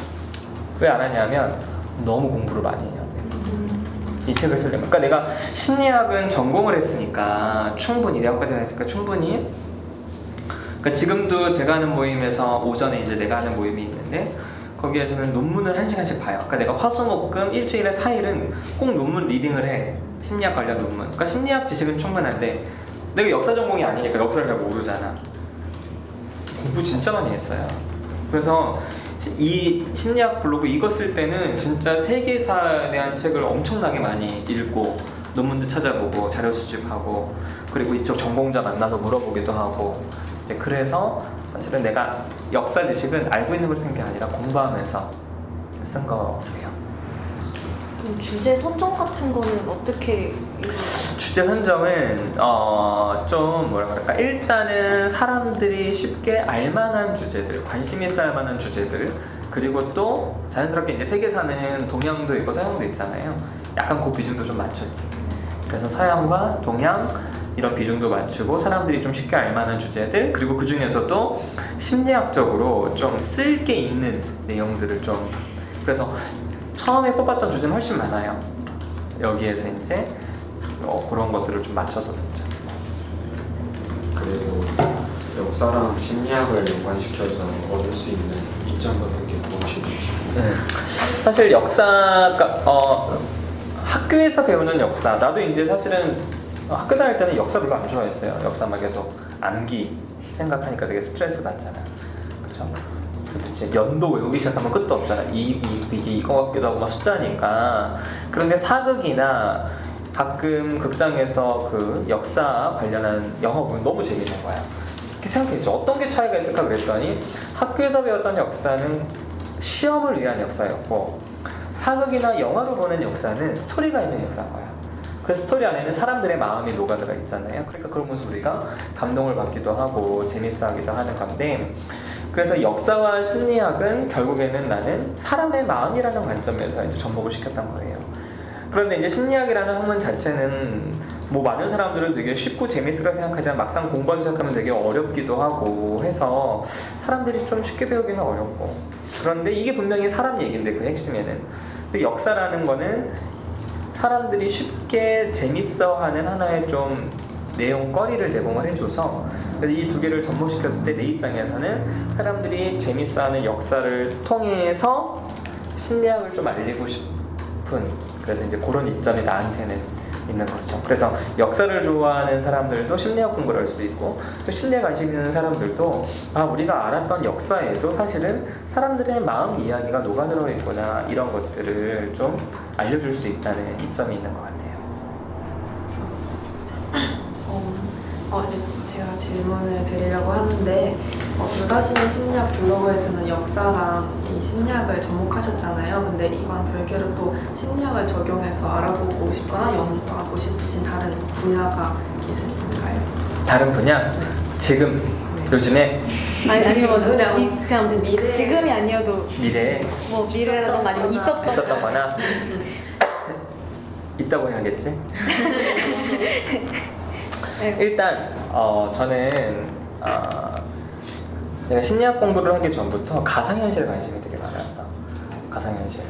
왜 안 하냐면 너무 공부를 많이 해야 돼. 이 책을 쓰려면. 그러니까 내가 심리학은 전공을 했으니까 충분히, 대학까지 했으니까 충분히, 그러니까 지금도 제가 하는 모임에서 오전에 이제 내가 하는 모임이 있는데 거기에서는 논문을 1시간씩 봐요. 그러니까 내가 화수목금 일주일에 4일은 꼭 논문 리딩을 해. 심리학 관련 논문. 그러니까 심리학 지식은 충분한데 내가 역사 전공이 아니니까 역사를 잘 모르잖아. 공부 진짜 많이 했어요. 그래서 이 심리학 블로그 이거 쓸 때는 진짜 세계사에 대한 책을 엄청나게 많이 읽고 논문도 찾아보고 자료 수집하고, 그리고 이쪽 전공자 만나서 물어보기도 하고, 그래서 사실은 내가 역사 지식은 알고 있는 걸 쓴 게 아니라 공부하면서 쓴 거예요. 그럼 주제 선정 같은 거는 어떻게? 주제 선정은 좀 뭐라 그럴까, 일단은 사람들이 쉽게 알만한 주제들, 관심 있어 할 만한 주제들, 그리고 또 자연스럽게 이제 세계사는 동양도 있고 서양도 있잖아요. 약간 그 비중도 좀 맞췄지. 그래서 서양과 동양 이런 비중도 맞추고 사람들이 좀 쉽게 알만한 주제들, 그리고 그 중에서도 심리학적으로 좀 쓸 게 있는 내용들을 좀, 그래서 처음에 뽑았던 주제는 훨씬 많아요. 여기에서 이제 그런 것들을 좀 맞춰서 썼죠. 그리고 역사랑 심리학을 연관시켜서 얻을 수 있는 이점 같은 게 무엇이든지. 사실 역사가 학교에서 배우는 역사. 나도 이제 사실은 학교 다닐 때는 역사 별로 안 좋아했어요. 역사 막 계속 암기 생각하니까 되게 스트레스 받잖아. 그렇죠? 도대체 연도 외우기 시작하면 끝도 없잖아. 이게 이거 같기도 하고 막 숫자니까. 그런데 사극이나 가끔 극장에서 그 역사 관련한 영화 보면 너무 재밌는 거야. 이렇게 생각했죠. 어떤 게 차이가 있을까 그랬더니 학교에서 배웠던 역사는 시험을 위한 역사였고 사극이나 영화로 보는 역사는 스토리가 있는 역사인 거야. 그 스토리 안에는 사람들의 마음이 녹아들어 있잖아요. 그러니까 그러면서 우리가 감동을 받기도 하고 재밌어하기도 하는 건데 그래서 역사와 심리학은 결국에는 나는 사람의 마음이라는 관점에서 이제 접목을 시켰던 거예요. 그런데 이제 심리학이라는 학문 자체는 뭐 많은 사람들은 되게 쉽고 재밌으라 생각하지만 막상 공부하기 시작하면 되게 어렵기도 하고 해서 사람들이 좀 쉽게 배우기는 어렵고 그런데 이게 분명히 사람 얘기인데 그 핵심에는 근데 역사라는 거는 사람들이 쉽게 재밌어하는 하나의 좀 내용거리를 제공을 해줘서 이 두 개를 접목시켰을 때 내 입장에서는 사람들이 재밌어하는 역사를 통해서 심리학을 좀 알리고 싶은 그래서 이제 그런 이점이 나한테는 있는 거죠. 그래서 역사를 좋아하는 사람들도 심리학 공부를 할 수 있고 또 심리학 관심 있는 사람들도 아 우리가 알았던 역사에도 사실은 사람들의 마음 이야기가 녹아들어 있구나 이런 것들을 좀 알려줄 수 있다는 이점이 있는 것 같아요. 이제 제가 질문을 드리려고 하는데 유다심의 심리학 블로그에서는 역사랑 이 심리학을 접목하셨잖아요. 근데 이건 별개로 또 심리학을 적용해서 알아보고 싶거나 연구하고 싶으신 다른 분야가 있으신가요? 다른 분야? 지금 요즘에 아니면 그냥 그냥 미래- 지금이 아니어도 미래에 뭐 미래라던가 아니면 있었던 거나 있다고 해야겠지? 네. 일단 저는 내가 심리학 공부를 하기 전부터 가상현실에 관심이 되게 많았어. 가상현실.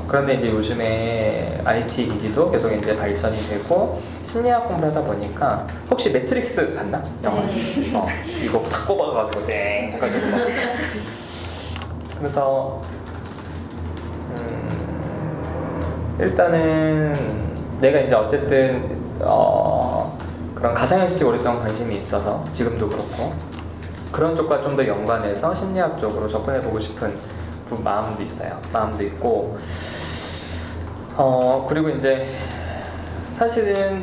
그런데 이제 요즘에 IT 기기도 계속 이제 발전이 되고 심리학 공부를 하다 보니까 혹시 매트릭스 봤나? 영화? 이거 탁 꼽아가지고 땡 해가지고 막. 그래서 일단은 내가 이제 어쨌든 그런 가상현실에 오랫동안 관심이 있어서 지금도 그렇고 그런 쪽과 좀 더 연관해서 심리학 쪽으로 접근해보고 싶은 마음도 있어요. 마음도 있고 그리고 이제 사실은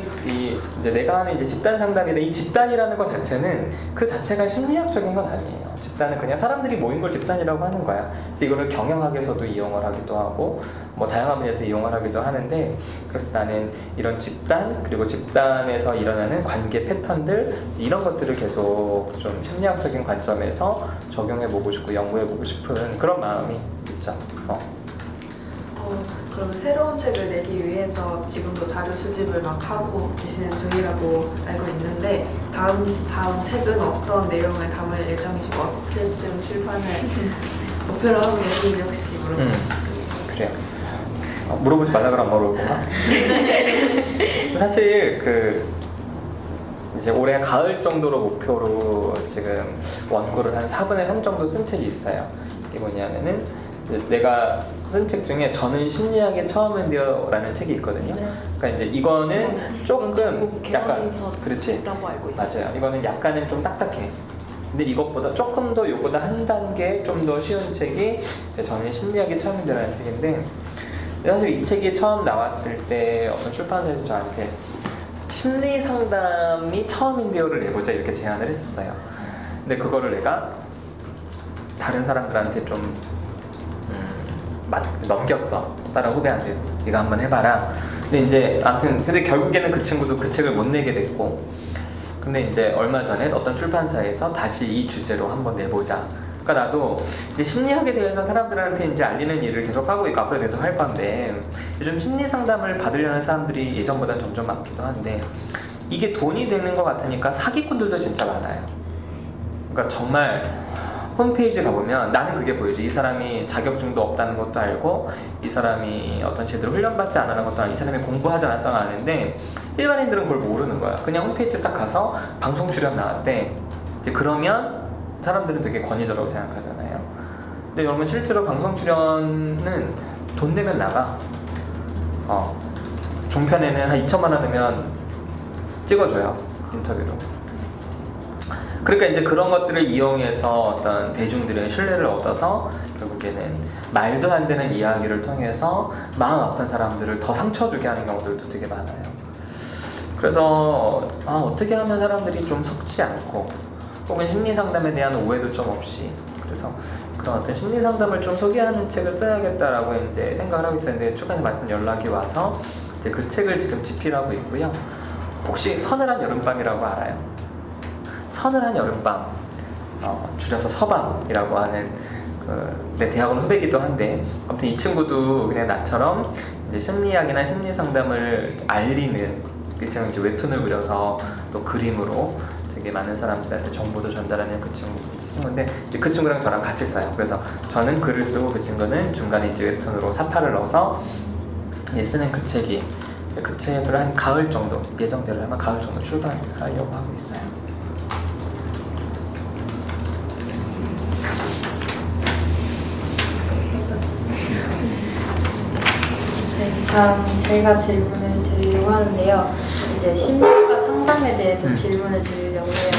이제 내가 하는 이제 집단 상담이나 이 집단이라는 것 자체는 그 자체가 심리학적인 건 아니에요. 집단은 그냥 사람들이 모인 걸 집단이라고 하는 거야. 그래서 이거를 경영학에서도 이용을 하기도 하고 뭐 다양한 분야에서 이용을 하기도 하는데 그래서 나는 이런 집단 그리고 집단에서 일어나는 관계 패턴들 이런 것들을 계속 좀 심리학적인 관점에서 적용해보고 싶고 연구해보고 싶은 그런 마음이 있죠. 그러면 새로운 책을 내기 위해서 지금도 자료 수집을 막 하고 계시는 중이라고 알고 있는데 다음 책은 어떤 내용을 담을 예정이시고 언제쯤 출판을 목표로 하고 계신지 혹시 물어볼까요? 그래요. 물어보지 말라 그러면 물어볼 건가? 사실 이제 올해 가을 정도로 목표로 지금 원고를 한 4분의 3 정도 쓴 책이 있어요. 이게 뭐냐면은 내가 쓴 책 중에 저는 심리학에 처음인데요 라는 책이 있거든요. 그러니까 이제 이거는 조금 약간 그렇지 라고 알고 있어요. 맞아요. 이거는 약간은 좀 딱딱해. 근데 이것보다 조금 더 요거보다 한 단계 좀 더 쉬운 책이 저는 심리학이 처음인데라는 책인데 사실 이 책이 처음 나왔을 때 어떤 출판사에서 저한테 심리 상담이 처음인데요를 내보자 이렇게 제안을 했었어요. 근데 그거를 내가 다른 사람들한테 좀 넘겼어. 다른 후배한테 네가 한번 해봐라. 근데 이제 아무튼 근데 결국에는 그 친구도 그 책을 못 내게 됐고 근데 이제 얼마 전에 어떤 출판사에서 다시 이 주제로 한번 내보자. 그러니까 나도 이제 심리학에 대해서 사람들한테 이제 알리는 일을 계속 하고 있고 앞으로 계속 할 건데 요즘 심리 상담을 받으려는 사람들이 예전보다 점점 많기도 한데 이게 돈이 되는 것 같으니까 사기꾼들도 진짜 많아요. 그러니까 정말 홈페이지 가보면 나는 그게 보이죠. 이 사람이 자격증도 없다는 것도 알고 이 사람이 어떤 제대로 훈련받지 않았는 것도 알고 이 사람이 공부하지 않았다는 거 아는데 일반인들은 그걸 모르는 거야. 그냥 홈페이지에 딱 가서 방송 출연 나왔대. 이제 그러면 사람들은 되게 권위자라고 생각하잖아요. 근데 여러분 실제로 방송 출연은 돈 내면 나가. 종편에는 한 2천만 원 되면 찍어줘요, 인터뷰로. 그러니까 이제 그런 것들을 이용해서 어떤 대중들의 신뢰를 얻어서 결국에는 말도 안 되는 이야기를 통해서 마음 아픈 사람들을 더 상처 주게 하는 경우들도 되게 많아요. 그래서 어떻게 하면 사람들이 좀 속지 않고 혹은 심리 상담에 대한 오해도 좀 없이, 그래서 그런 어떤 심리 상담을 좀 소개하는 책을 써야겠다라고 이제 생각을 하고 있었는데 최근에 마침 연락이 와서 이제 그 책을 지금 집필하고 있고요. 혹시 서늘한 여름밤이라고 알아요? 서늘한 여름밤, 줄여서 서밤이라고 하는 내 대학원 후배기도 한데, 아무튼 이 친구도 그냥 나처럼 이제 심리학이나 심리 상담을 알리는, 지금 이제 웹툰을 그려서 또 그림으로 되게 많은 사람들한테 정보도 전달하는 그 친구인데, 그 친구랑 저랑 같이 써요. 그래서 저는 글을 쓰고 그 친구는 중간에 이제 웹툰으로 사파를 넣어서 쓰는 그 책이, 그 책을 한 가을 정도, 예정대로 하면 가을 정도 출간하려고 하고 있어요. 네, 다음 제가 질문을 드리려고 하는데요. 이제 심리학과 상담에 대해서 질문을 드리려고 해요.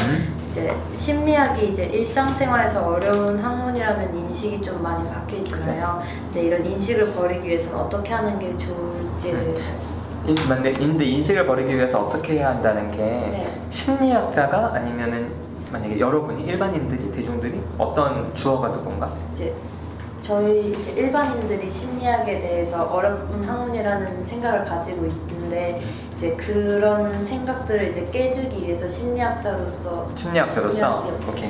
이제 심리학이 이제 일상생활에서 어려운 학문이라는 인식이 좀 많이 박혀 있잖아요. 근데 이런 인식을 버리기 위해서는 어떻게 하는 게 좋을지를. 근데 인식을 버리기 위해서 어떻게 해야 한다는 게, 네. 심리학자가 아니면은 만약에 여러분이 일반인들이, 대중들이 어떤 주어가 누군가? 이제 저희 이제 일반인들이 심리학에 대해서 어려운 학문이라는 생각을 가지고 있는데, 이제 그런 생각들을 이제 깨주기 위해서 심리학자로서. 오케이.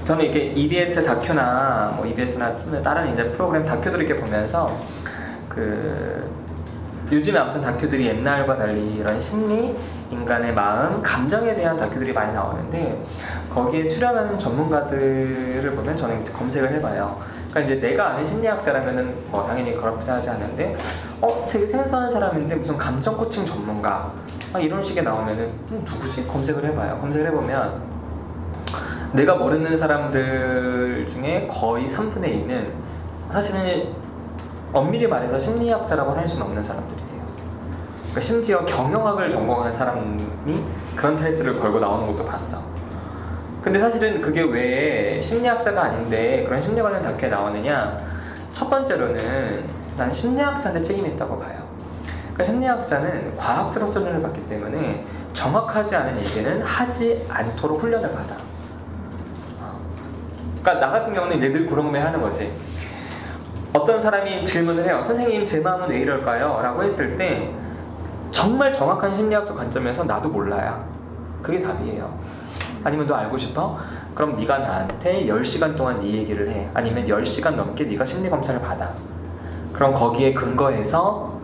저는 이게 EBS 다큐나 뭐 EBS나 쓰는 다른 이제 프로그램 다큐들을 이렇게 보면서 요즘에 아무튼 다큐들이 옛날과 달리 이런 심리, 인간의 마음, 감정에 대한 다큐들이 많이 나오는데, 거기에 출연하는 전문가들을 보면 저는 이제 검색을 해봐요. 그러니까 이제 내가 아는 심리학자라면은 뭐 당연히 그렇게 하지 않는데, 되게 생소한 사람인데 무슨 감정 코칭 전문가 이런 식의 나오면은 누구지? 검색을 해봐요. 검색을 해보면 내가 모르는 사람들 중에 거의 3분의 2는 사실은 엄밀히 말해서 심리학자라고 할 수는 없는 사람들이에요. 그러니까 심지어 경영학을 전공한 사람이 그런 타이틀을 걸고 나오는 것도 봤어. 근데 사실은 그게 왜 심리학자가 아닌데 그런 심리 관련 다큐에 나오느냐? 첫 번째로는 난 심리학자한테 책임이 있다고 봐요. 그러니까 심리학자는 과학적으로 수련을 받기 때문에 정확하지 않은 얘기는 하지 않도록 훈련을 받아. 그러니까 나 같은 경우는 이제 늘 그런 거 하는 거지. 어떤 사람이 질문을 해요. 선생님, 제 마음은 왜 이럴까요? 라고 했을 때 정말 정확한 심리학적 관점에서 나도 몰라요. 그게 답이에요. 아니면 너 알고 싶어? 그럼 네가 나한테 10시간 동안 네 얘기를 해. 아니면 10시간 넘게 네가 심리검사를 받아. 그럼 거기에 근거해서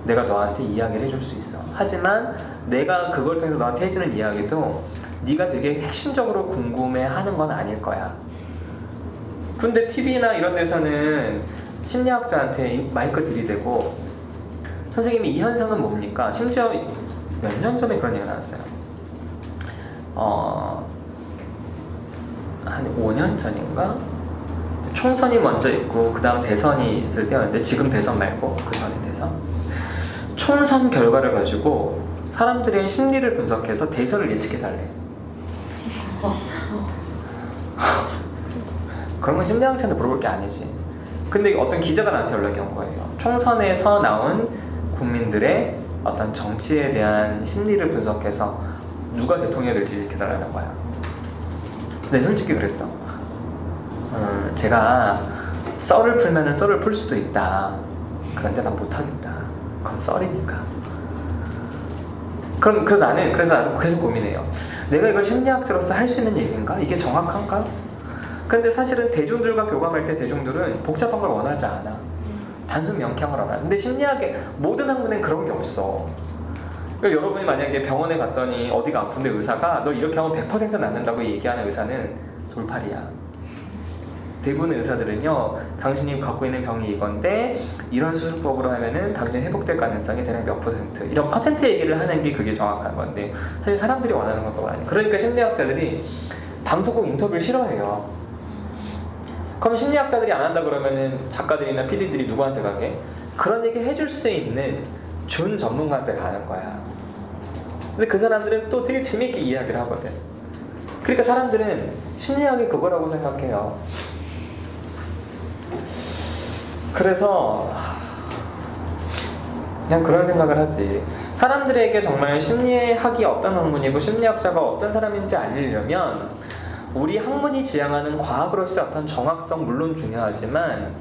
내가 너한테 이야기를 해줄 수 있어. 하지만 내가 그걸 통해서 너한테 해주는 이야기도 네가 되게 핵심적으로 궁금해하는 건 아닐 거야. 근데 TV나 이런 데서는 심리학자한테 마이크 들이대고 선생님이 이 현상은 뭡니까? 심지어 몇 년 전에 그런 얘기가 나왔어요. 한 5년 전인가? 총선이 먼저 있고 그 다음 대선이 있을 때였는데, 지금 대선 말고 그 전에 대선. 총선 결과를 가지고 사람들의 심리를 분석해서 대선을 예측해달래. 그런 건 심리학자한테 물어볼 게 아니지. 근데 어떤 기자가 나한테 연락이 온 거예요. 총선에서 나온 국민들의 어떤 정치에 대한 심리를 분석해서 누가 대통령이 될지 이렇게 달라는 거야. 근데 솔직히 그랬어. 제가 썰을 풀면은 썰을 풀 수도 있다. 그런데 난 못하겠다. 그건 썰이니까. 그래서 나는 계속 고민해요. 내가 이걸 심리학자로서 할 수 있는 얘기인가? 이게 정확한가? 근데 사실은 대중들과 교감할 때 대중들은 복잡한 걸 원하지 않아. 단순 명쾌한 걸 원하는. 근데 심리학의 모든 학문엔 그런 게 없어. 그러니까 여러분이 만약에 병원에 갔더니 어디가 아픈데 의사가 너 이렇게 하면 100% 낫는다고 얘기하는 의사는 돌팔이야. 대부분의 의사들은요, 당신이 갖고 있는 병이 이건데 이런 수술법으로 하면은 당신이 회복될 가능성이 대략 몇 %, 이런 퍼센트 얘기를 하는 게 그게 정확한 건데, 사실 사람들이 원하는 건 그거 아니에요. 그러니까 심리학자들이 방송국 인터뷰를 싫어해요. 그럼 심리학자들이 안 한다 그러면은 작가들이나 PD들이 누구한테 가게? 그런 얘기 해줄 수 있는 준 전문가한테 가는 거야. 근데 그 사람들은 또 되게 재밌게 이야기를 하거든. 그러니까 사람들은 심리학이 그거라고 생각해요. 그래서 그냥 그런 생각을 하지. 사람들에게 정말 심리학이 어떤 학문이고 심리학자가 어떤 사람인지 알리려면 우리 학문이 지향하는 과학으로서의 어떤 정확성 물론 중요하지만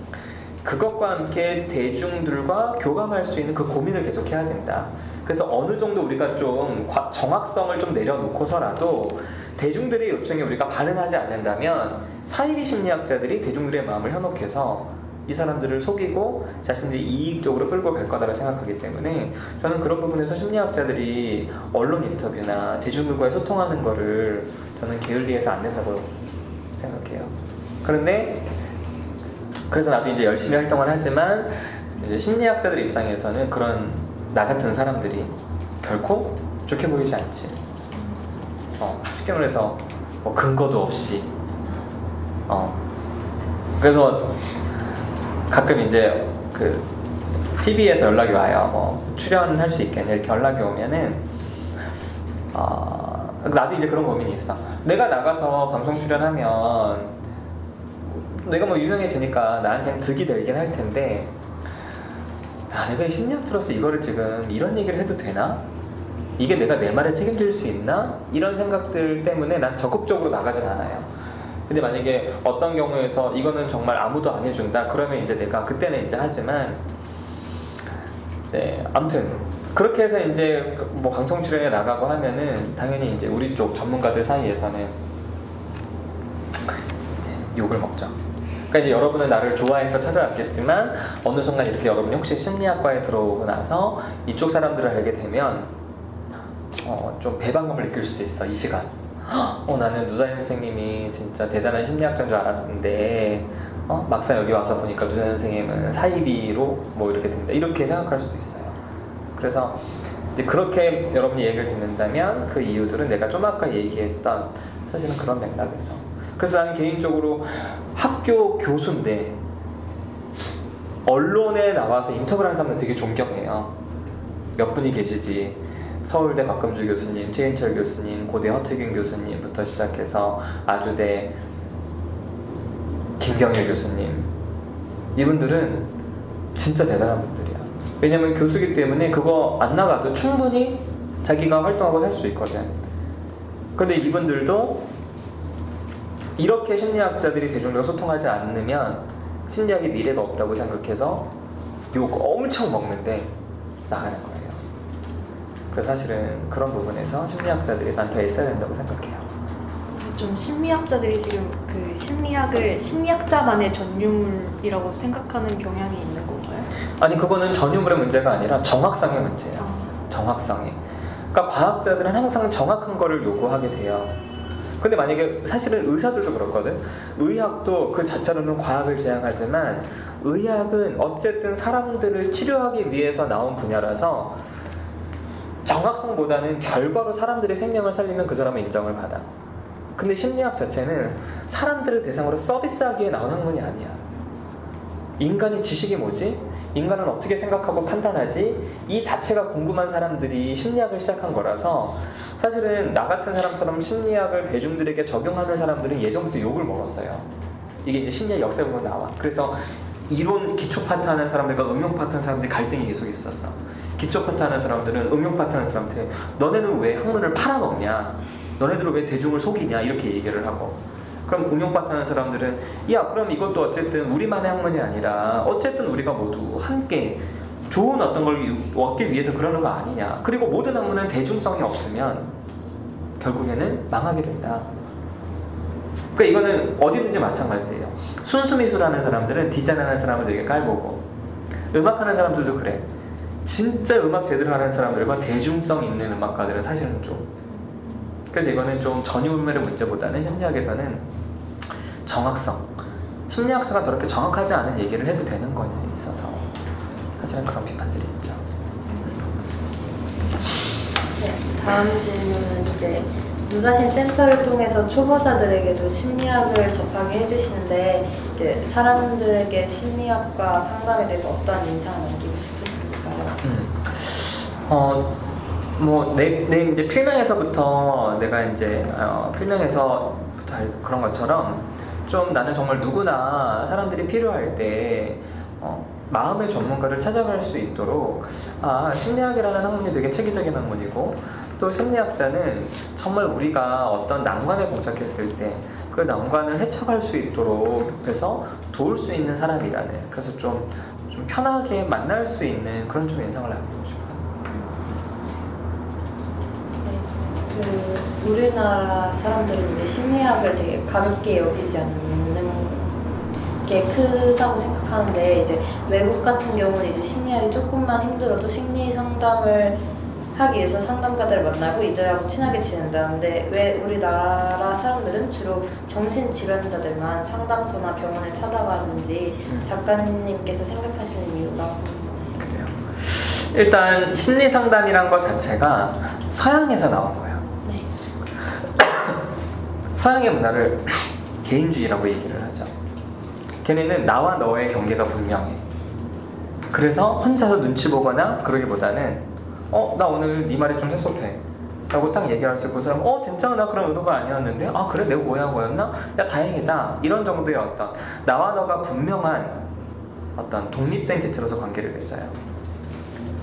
그것과 함께 대중들과 교감할 수 있는 그 고민을 계속 해야 된다. 그래서 어느 정도 우리가 좀 정확성을 좀 내려놓고서라도 대중들의 요청에 우리가 반응하지 않는다면 사이비 심리학자들이 대중들의 마음을 현혹해서 이 사람들을 속이고 자신들이 이익 쪽으로 끌고 갈 거다라고 생각하기 때문에 저는 그런 부분에서 심리학자들이 언론 인터뷰나 대중들과의 소통하는 거를 저는 게을리해서 안 된다고 생각해요. 그런데 그래서 나도 이제 열심히 활동을 하지만 이제 심리학자들 입장에서는 그런 나 같은 사람들이 결코 좋게 보이지 않지. 쉽게 말해서 뭐 근거도 없이 그래서 가끔 이제 그 TV에서 연락이 와요. 뭐 출연할 수 있겠냐 이렇게 연락이 오면은 나도 이제 그런 고민이 있어. 내가 나가서 방송 출연하면 내가 뭐 유명해지니까 나한테는 득이 되긴 할 텐데 내가 심리학자로서 이거를 지금 이런 얘기를 해도 되나? 이게 내가 내 말에 책임질 수 있나? 이런 생각들 때문에 난 적극적으로 나가진 않아요. 근데 만약에 어떤 경우에서 이거는 정말 아무도 안 해준다 그러면 이제 내가 그때는 이제 하지만 이제 아무튼 그렇게 해서 이제 뭐 방송 출연에 나가고 하면은 당연히 이제 우리 쪽 전문가들 사이에서는 이제 욕을 먹죠. 그러니까 이제 여러분은 나를 좋아해서 찾아왔겠지만 어느 순간 이렇게 여러분이 혹시 심리학과에 들어오고 나서 이쪽 사람들을 알게 되면 좀 배반감을 느낄 수도 있어. 이 시간 나는 누사임 선생님이 진짜 대단한 심리학자인 줄 알았는데 막상 여기 와서 보니까 누사임 선생님은 사이비로 뭐 이렇게 된다 이렇게 생각할 수도 있어요. 그래서 이제 그렇게 여러분이 얘기를 듣는다면 그 이유들은 내가 좀 아까 얘기했던 사실은 그런 맥락에서 그래서 나는 개인적으로 학교 교수인데 언론에 나와서 인터뷰를 하는 사람들 되게 존경해요. 몇 분이 계시지. 서울대 박금주 교수님, 최인철 교수님, 고대 허태균 교수님부터 시작해서 아주대 김경일 교수님 이분들은 진짜 대단한 분들이야. 왜냐면 교수기 때문에 그거 안 나가도 충분히 자기가 활동하고 살 수 있거든. 근데 이분들도 이렇게 심리학자들이 대중들과 소통하지 않으면 심리학의 미래가 없다고 생각해서 욕 엄청 먹는데 나가는 거예요. 그래서 사실은 그런 부분에서 심리학자들이 난 더 애써야 된다고 생각해요. 좀 심리학자들이 지금 그 심리학을 심리학자만의 전유물이라고 생각하는 경향이 있는 건가요? 아니 그거는 전유물의 문제가 아니라 정확성의 문제예요. 정확성이. 그러니까 과학자들은 항상 정확한 거를 요구하게 돼요. 근데 만약에 사실은 의사들도 그렇거든. 의학도 그 자체로는 과학을 지향하지만 의학은 어쨌든 사람들을 치료하기 위해서 나온 분야라서 정확성보다는 결과로 사람들의 생명을 살리면 그 사람은 인정을 받아. 근데 심리학 자체는 사람들을 대상으로 서비스하기에 나온 학문이 아니야. 인간의 지식이 뭐지? 인간은 어떻게 생각하고 판단하지? 이 자체가 궁금한 사람들이 심리학을 시작한 거라서 사실은 나 같은 사람처럼 심리학을 대중들에게 적용하는 사람들은 예전부터 욕을 먹었어요. 이게 이제 심리학 역사에 보면 나와. 그래서 이론 기초 파트 하는 사람들과 응용 파트 하는 사람들이 갈등이 계속 있었어. 기초 파트 하는 사람들은 응용 파트 하는 사람한테 너네는 왜 학문을 팔아먹냐? 너네들은 왜 대중을 속이냐? 이렇게 얘기를 하고 그럼 응용 파트 하는 사람들은 야 그럼 이것도 어쨌든 우리만의 학문이 아니라 어쨌든 우리가 모두 함께 좋은 어떤 걸 얻기 위해서 그러는 거 아니냐? 그리고 모든 학문은 대중성이 없으면 결국에는 망하게 된다. 그러니까 이거는 어디든지 마찬가지예요. 순수 미술하는 사람들은 디자인하는 사람을 되게 깔보고 음악하는 사람들도 그래. 진짜 음악 제대로 하는 사람들과 대중성 있는 음악가들은 사실은 좀 그래서 이거는 좀 전유물의 문제보다는 심리학에서는 정확성 심리학자가 저렇게 정확하지 않은 얘기를 해도 되는 거냐에 있어서 사실은 그런 비판들이 있죠. 네, 다음 질문은 이제 누다심 센터를 통해서 초보자들에게도 심리학을 접하게 해주시는데 이제 사람들에게 심리학과 상담에 대해서 어떠한 인상을 남기고 싶으실까요? 내 이제 필명에서부터 내가 이제 필명에서부터 그런 것처럼 좀 나는 정말 누구나 사람들이 필요할 때 마음의 전문가를 찾아갈 수 있도록 심리학이라는 학문이 되게 체계적인 학문이고 또 심리학자는 정말 우리가 어떤 난관에 봉착했을 때 그 난관을 헤쳐갈 수 있도록 옆에서 도울 수 있는 사람이라는 그래서 좀 편하게 만날 수 있는 그런 좀 인상을 남기고 싶어요. 우리나라 사람들은 이제 심리학을 되게 가볍게 여기지 않는 게 크다고 생각하는데 이제 외국 같은 경우는 이제 심리학이 조금만 힘들어도 심리 상담을 하기 위해서 상담가들을 만나고 이들하고 친하게 지낸다는데 왜 우리나라 사람들은 주로 정신질환자들만 상담소나 병원에 찾아가는지 작가님께서 생각하시는 이유가 그래요. 일단 심리 상담이란 것 자체가 서양에서 나온 거예요. 네. 서양의 문화를 개인주의라고 얘기를 하죠. 걔네는 나와 너의 경계가 분명해. 그래서 혼자서 눈치 보거나 그러기보다는 나 오늘 네 말이 좀 섭섭해 라고 딱 얘기할 수 있고 그 사람 진짜 나 그런 의도가 아니었는데 그래 내가 오해한 거였나? 야 다행이다 이런 정도의 어떤 나와 너가 분명한 어떤 독립된 개체로서 관계를 맺어요.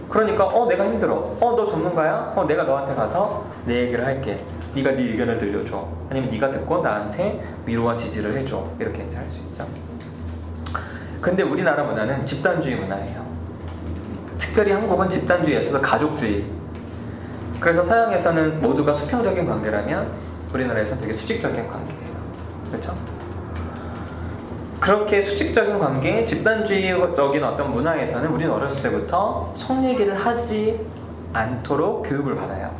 그러니까 내가 힘들어 너 전문가야? 내가 너한테 가서 내 얘기를 할게 네가 네 의견을 들려줘 아니면 네가 듣고 나한테 위로와 지지를 해줘 이렇게 이제 할 수 있죠. 근데 우리나라 문화는 집단주의 문화예요. 특별히 한국은 집단주의에 있어서 가족주의. 그래서 서양에서는 모두가 수평적인 관계라면 우리나라에서는 되게 수직적인 관계예요. 그렇죠? 그렇게 수직적인 관계, 집단주의적인 어떤 문화에서는 우리는 어렸을 때부터 속 얘기를 하지 않도록 교육을 받아요.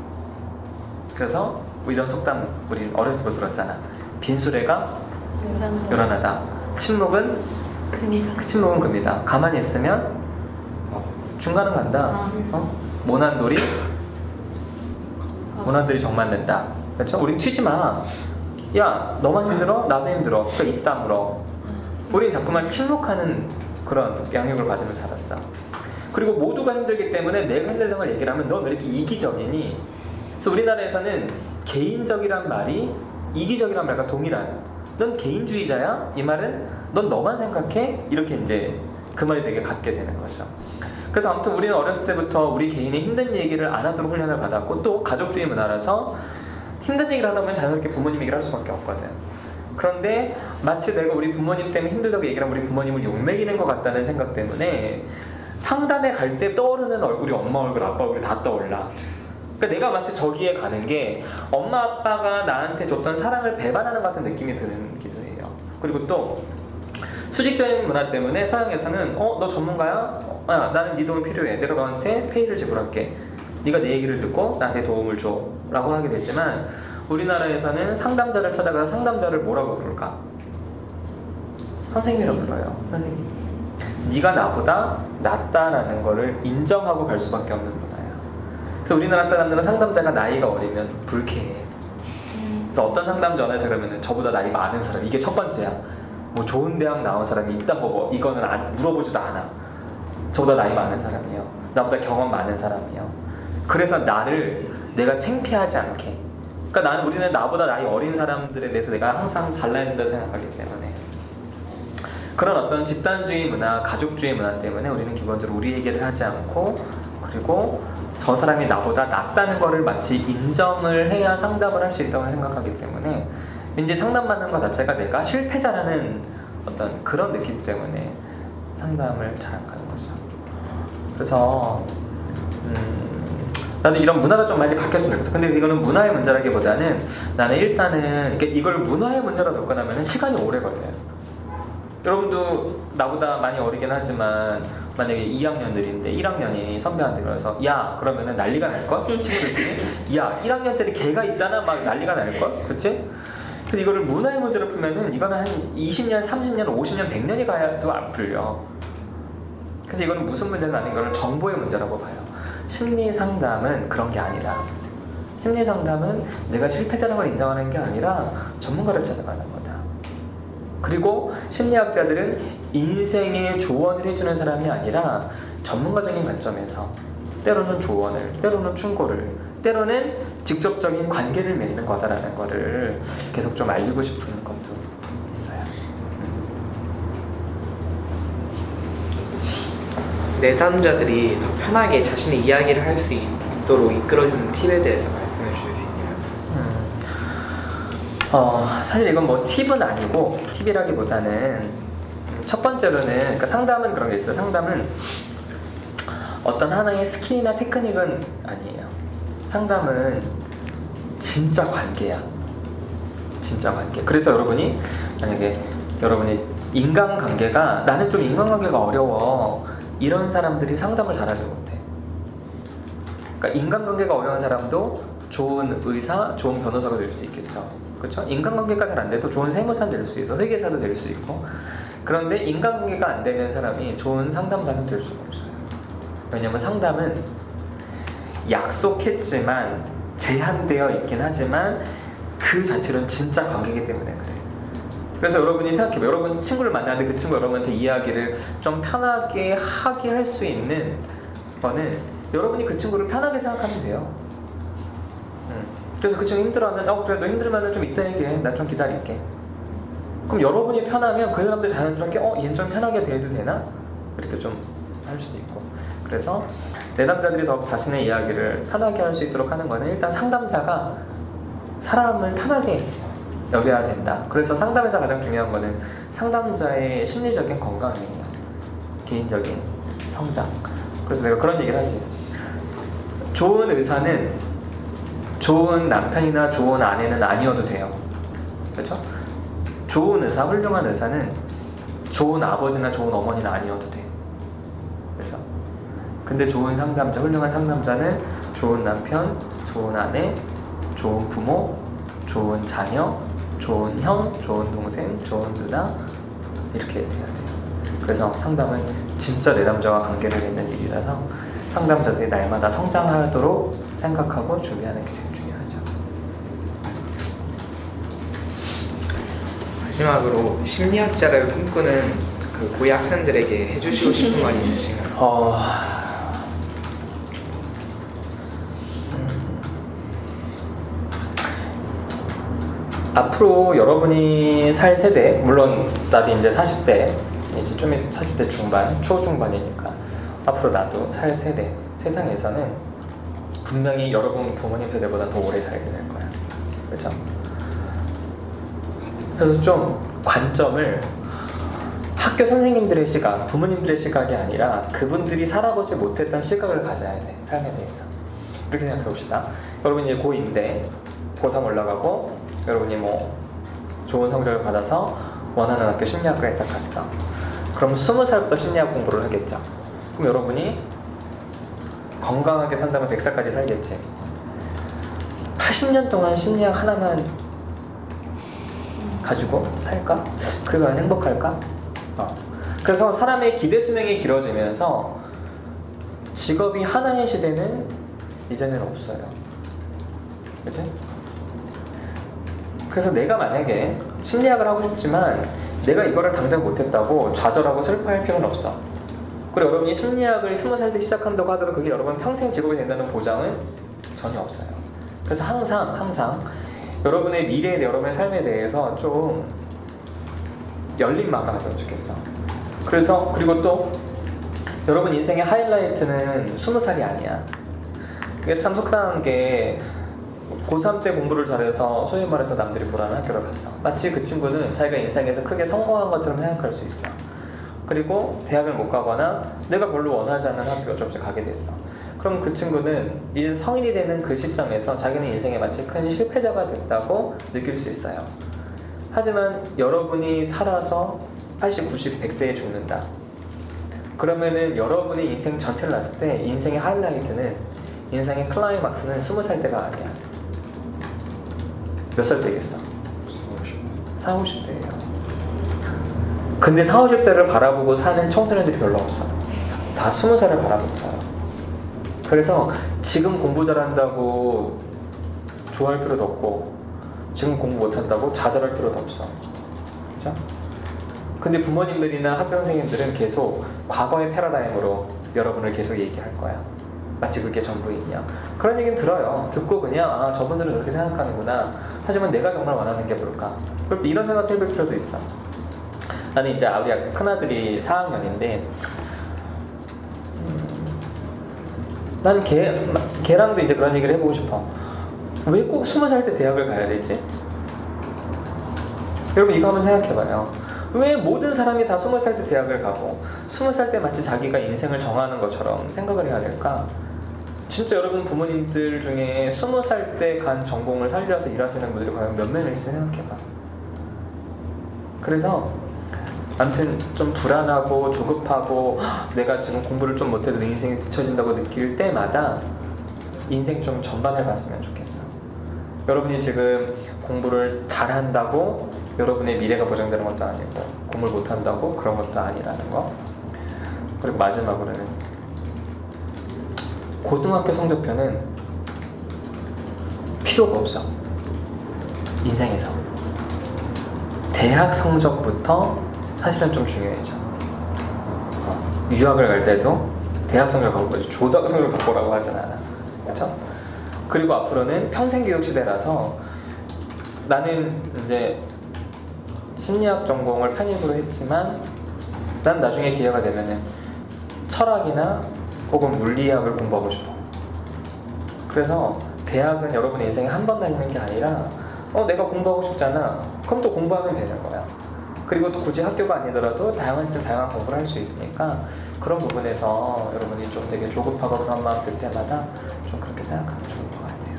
그래서 이런 속담 우리 어렸을 때 들었잖아. 빈수레가 요란하다. 침묵은 금이다. 가만히 있으면 중간은 간다. 모난돌이 정 맞는다. 그렇죠? 우린 튀지 마. 야, 너만 힘들어? 나도 힘들어. 그러니까 입 다물어. 우린 자꾸만 침묵하는 그런 양육을 받으며 자랐어. 그리고 모두가 힘들기 때문에 내가 힘들다는 걸 얘기를 하면 넌 왜 이렇게 이기적이니? 그래서 우리나라에서는 개인적이란 말이 이기적이란 말과 동일한 넌 개인주의자야? 이 말은 넌 너만 생각해? 이렇게 이제 그 말이 되게 갖게 되는 거죠. 그래서 아무튼 우리는 어렸을 때부터 우리 개인의 힘든 얘기를 안 하도록 훈련을 받았고 또 가족주의 문화라서 힘든 얘기를 하다 보면 자연스럽게 부모님 얘기를 할 수밖에 없거든. 그런데 마치 내가 우리 부모님 때문에 힘들다고 얘기를 하면 우리 부모님을 욕먹이는 것 같다는 생각 때문에 상담에 갈 때 떠오르는 얼굴이 엄마 얼굴, 아빠 얼굴이 다 떠올라. 그러니까 내가 마치 저기에 가는 게 엄마 아빠가 나한테 줬던 사랑을 배반하는 것 같은 느낌이 들기도 해요. 그리고 또 수직적인 문화 때문에 서양에서는 너 전문가야? 나는 네 도움이 필요해. 내가 너한테 페이를 지불할게. 네가 내 얘기를 듣고 나한테 도움을 줘 라고 하게 되지만 우리나라에서는 상담자를 찾아가서 상담자를 뭐라고 부를까? 선생님이라고 불러요. 선생님. 네가 나보다 낫다라는 거를 인정하고 갈 수밖에 없는 문화야. 그래서 우리나라 사람들은 상담자가 나이가 어리면 불쾌해. 그래서 어떤 상담 전화해서 그러면 저보다 나이 많은 사람, 이게 첫 번째야. 뭐 좋은 대학 나온 사람이 있다고 이거는 물어보지도 않아. 저보다 나이 많은 사람이요. 나보다 경험 많은 사람이요. 그래서 내가 창피하지 않게. 그러니까 우리는 나보다 나이 어린 사람들에 대해서 내가 항상 잘나야 된다 생각하기 때문에 그런 어떤 집단주의 문화, 가족주의 문화 때문에 우리는 기본적으로 우리 얘기를 하지 않고 그리고 저 사람이 나보다 낫다는 거를 마치 인정을 해야 상담을 할 수 있다고 생각하기 때문에 왠지 상담받는 것 자체가 내가 실패자라는 어떤 그런 느낌 때문에 상담을 잘 안 가는 거죠. 그래서 나도 이런 문화가 좀 많이 바뀌었으면 좋겠어. 근데 이거는 문화의 문제라기보다는 나는 일단은 이걸 문화의 문제로 접근하면 시간이 오래 걸려요. 여러분도 나보다 많이 어리긴 하지만 만약에 2학년들인데 1학년이 선배한테 그래서 야 그러면은 난리가 날걸? 친구들끼리 야 1학년짜리 걔가 있잖아 막 난리가 날걸? 그치? 근데 이거를 문화의 문제로 풀면은 이거는 한 20년, 30년, 50년, 100년이 가야도 안 풀려. 그래서 이거는 무슨 문제는 아닌 거는 정보의 문제라고 봐요. 심리 상담은 그런 게 아니다. 심리 상담은 내가 실패자라는 걸 인정하는 게 아니라 전문가를 찾아가는 거다. 그리고 심리학자들은 인생의 조언을 해주는 사람이 아니라 전문가적인 관점에서 때로는 조언을, 때로는 충고를, 때로는 직접적인 관계를 맺는 거다라는 거를 계속 좀 알리고 싶은 것도 있어요. 내담자들이 더 편하게 자신의 이야기를 할 수 있도록 이끌어주는 팁에 대해서 말씀해 주실 수 있나요? 사실 이건 뭐 팁은 아니고, 팁이라기보다는 첫 번째로는, 그러니까 상담은 그런 게 있어요. 상담은 어떤 하나의 스킬이나 테크닉은 아니에요. 상담은 진짜 관계야. 진짜 관계. 그래서 여러분이 만약에 여러분이 인간관계가, 나는 좀 인간관계가 어려워, 이런 사람들이 상담을 잘하지 못해. 그러니까 인간관계가 어려운 사람도 좋은 의사, 좋은 변호사가 될 수 있겠죠. 그렇죠? 인간관계가 잘 안 돼도 좋은 세무사는 될 수 있어, 회계사도 될 수 있고. 그런데 인간관계가 안 되는 사람이 좋은 상담사는 될 수가 없어요. 왜냐면 상담은 약속했지만, 제한되어 있긴 하지만 그 자체로는 진짜 관계이기 때문에 그래. 그래서 여러분이 생각해봐요. 여러분 친구를 만나는데 그 친구 여러분한테 이야기를 좀 편하게 하게 할 수 있는 거는 여러분이 그 친구를 편하게 생각하면 돼요. 그래서 그 친구 힘들어하면 그래 너 힘들면 좀 이따 얘기해, 나 좀 기다릴게. 그럼 여러분이 편하면 그 사람들 자연스럽게 얘는 좀 편하게 대해도 되나? 이렇게 좀 할 수도 있고. 그래서 내담자들이 더 자신의 이야기를 편하게 할 수 있도록 하는 거는 일단 상담자가 사람을 편하게 여겨야 된다. 그래서 상담에서 가장 중요한 거는 상담자의 심리적인 건강이에요. 개인적인 성장. 그래서 내가 그런 얘기를 하지. 좋은 의사는 좋은 남편이나 좋은 아내는 아니어도 돼요. 그렇죠? 좋은 의사, 훌륭한 의사는 좋은 아버지나 좋은 어머니는 아니어도 돼. 그렇죠? 근데 좋은 상담자, 훌륭한 상담자는 좋은 남편, 좋은 아내, 좋은 부모, 좋은 자녀, 좋은 형, 좋은 동생, 좋은 누나, 이렇게 돼야 돼요. 그래서 상담은 진짜 내담자와 관계를 맺는 일이라서 상담자들이 날마다 성장하도록 생각하고 준비하는 게 제일 중요하죠. 마지막으로 심리학자를 꿈꾸는 그 고위 학생들에게 해주시고 싶은 말이 있으신가요? 앞으로 여러분이 살 세대, 물론 나도 이제 40대, 이제 좀 40대 중반, 초중반이니까 앞으로 나도 살 세대, 세상에서는 분명히 여러분 부모님 세대보다 더 오래 살게 될 거야. 그렇죠? 그래서 좀 관점을 학교 선생님들의 시각, 부모님들의 시각이 아니라 그분들이 살아보지 못했던 시각을 가져야 돼, 삶에 대해서. 이렇게 생각해 봅시다. 여러분이 이제 고2인데 고3 올라가고 여러분이 뭐 좋은 성적을 받아서 원하는 학교 심리학과에 딱 갔어. 그럼 20살부터 심리학 공부를 하겠죠. 그럼 여러분이 건강하게 산다면 100살까지 살겠지. 80년 동안 심리학 하나만 가지고 살까? 그건 행복할까? 그래서 사람의 기대 수명이 길어지면서 직업이 하나의 시대는 이제는 없어요. 그치? 그래서 내가 만약에 심리학을 하고 싶지만 내가 이거를 당장 못했다고 좌절하고 슬퍼할 필요는 없어. 그리고 여러분이 심리학을 20살 때 시작한다고 하더라도 그게 여러분 평생 직업이 된다는 보장은 전혀 없어요. 그래서 항상 여러분의 미래에, 여러분의 삶에 대해서 좀 열린 마음을 가졌으면 좋겠어. 그래서 그리고 또 여러분 인생의 하이라이트는 20살이 아니야. 이게 참 속상한 게 고3 때 공부를 잘해서 소위 말해서 남들이 부르는 학교를 갔어. 마치 그 친구는 자기가 인생에서 크게 성공한 것처럼 생각할 수 있어. 그리고 대학을 못 가거나 내가 별로 원하지 않는 학교를 좀 가게 됐어. 그럼 그 친구는 이제 성인이 되는 그 시점에서 자기는 인생에 마치 큰 실패자가 됐다고 느낄 수 있어요. 하지만 여러분이 살아서 80, 90, 100세에 죽는다. 그러면은 여러분의 인생 전체를 놨을 때 인생의 하이라이트는, 인생의 클라이막스는 20살 때가 아니야. 몇 살 때겠어? 40, 50대예요. 근데 40, 50대를 바라보고 사는 청소년들이 별로 없어. 다 20살을 바라보고 살아. 그래서 지금 공부 잘한다고 좋아할 필요도 없고 지금 공부 못한다고 좌절할 필요도 없어. 그죠? 근데 부모님들이나 학교 선생님들은 계속 과거의 패러다임으로 여러분을 계속 얘기할 거야. 마치 그게 전부이냐. 그런 얘기는 들어요. 듣고 그냥 아 저분들은 그렇게 생각하는구나. 하지만 내가 정말 원하는 게 뭘까? 그럴 때 이런 생각 해볼 필요도 있어. 나는 이제 우리 큰아들이 4학년인데 난 걔랑도 이제 그런 얘기를 해보고 싶어. 왜 꼭 20살 때 대학을 가야 되지? 여러분 이거 한번 생각해봐요. 왜 모든 사람이 다 20살 때 대학을 가고 20살 때 마치 자기가 인생을 정하는 것처럼 생각을 해야 될까? 진짜 여러분 부모님들 중에 20살 때 간 전공을 살려서 일하시는 분들이 과연 몇 명이 있을지 생각해봐. 그래서 아무튼 좀 불안하고 조급하고 내가 지금 공부를 좀 못해도 내 인생이 스쳐진다고 느낄 때마다 인생 좀 전반을 봤으면 좋겠어. 여러분이 지금 공부를 잘한다고 여러분의 미래가 보장되는 것도 아니고 공부를 못한다고 그런 것도 아니라는 거. 그리고 마지막으로는 고등학교 성적표는 필요가 없어. 인생에서 대학 성적부터 사실은 좀 중요해져. 유학을 갈 때도 대학 성적을 갖고 가지 고등학교 성적을 갖고 오라고 하진 않아. 그렇죠? 그리고 앞으로는 평생교육 시대라서 나는 이제 심리학 전공을 편입으로 했지만 난 나중에 기회가 되면은 철학이나 혹은 물리학을 공부하고 싶어. 그래서 대학은 여러분의 인생에 한 번 다니는 게 아니라 내가 공부하고 싶잖아. 그럼 또 공부하면 되는 거야. 그리고 또 굳이 학교가 아니더라도 다양한 시스템, 다양한 공부를 할 수 있으니까 그런 부분에서 여러분이 좀 되게 조급하고 그런 마음 들 때마다 좀 그렇게 생각하면 좋을 것 같아요.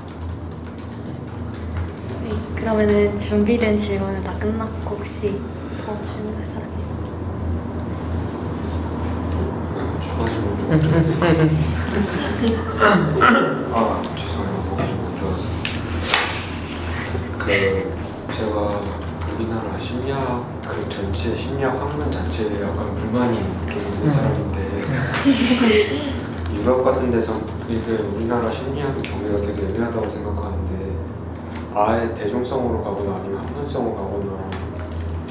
네, 그러면은 준비된 질문은 다 끝났고 혹시 더 질문할 사람 있어? 아 죄송해요. 목이 좀 안 좋아서. 제가 우리나라 심리학 전체 심리학 학문 자체에 약간 불만이 좀 있는 사람인데 유럽 같은 데서 이게 우리나라 심리학 경우가 되게 애매하다고 생각하는데 아예 대중성으로 가거나 아니면 학문성으로 가거나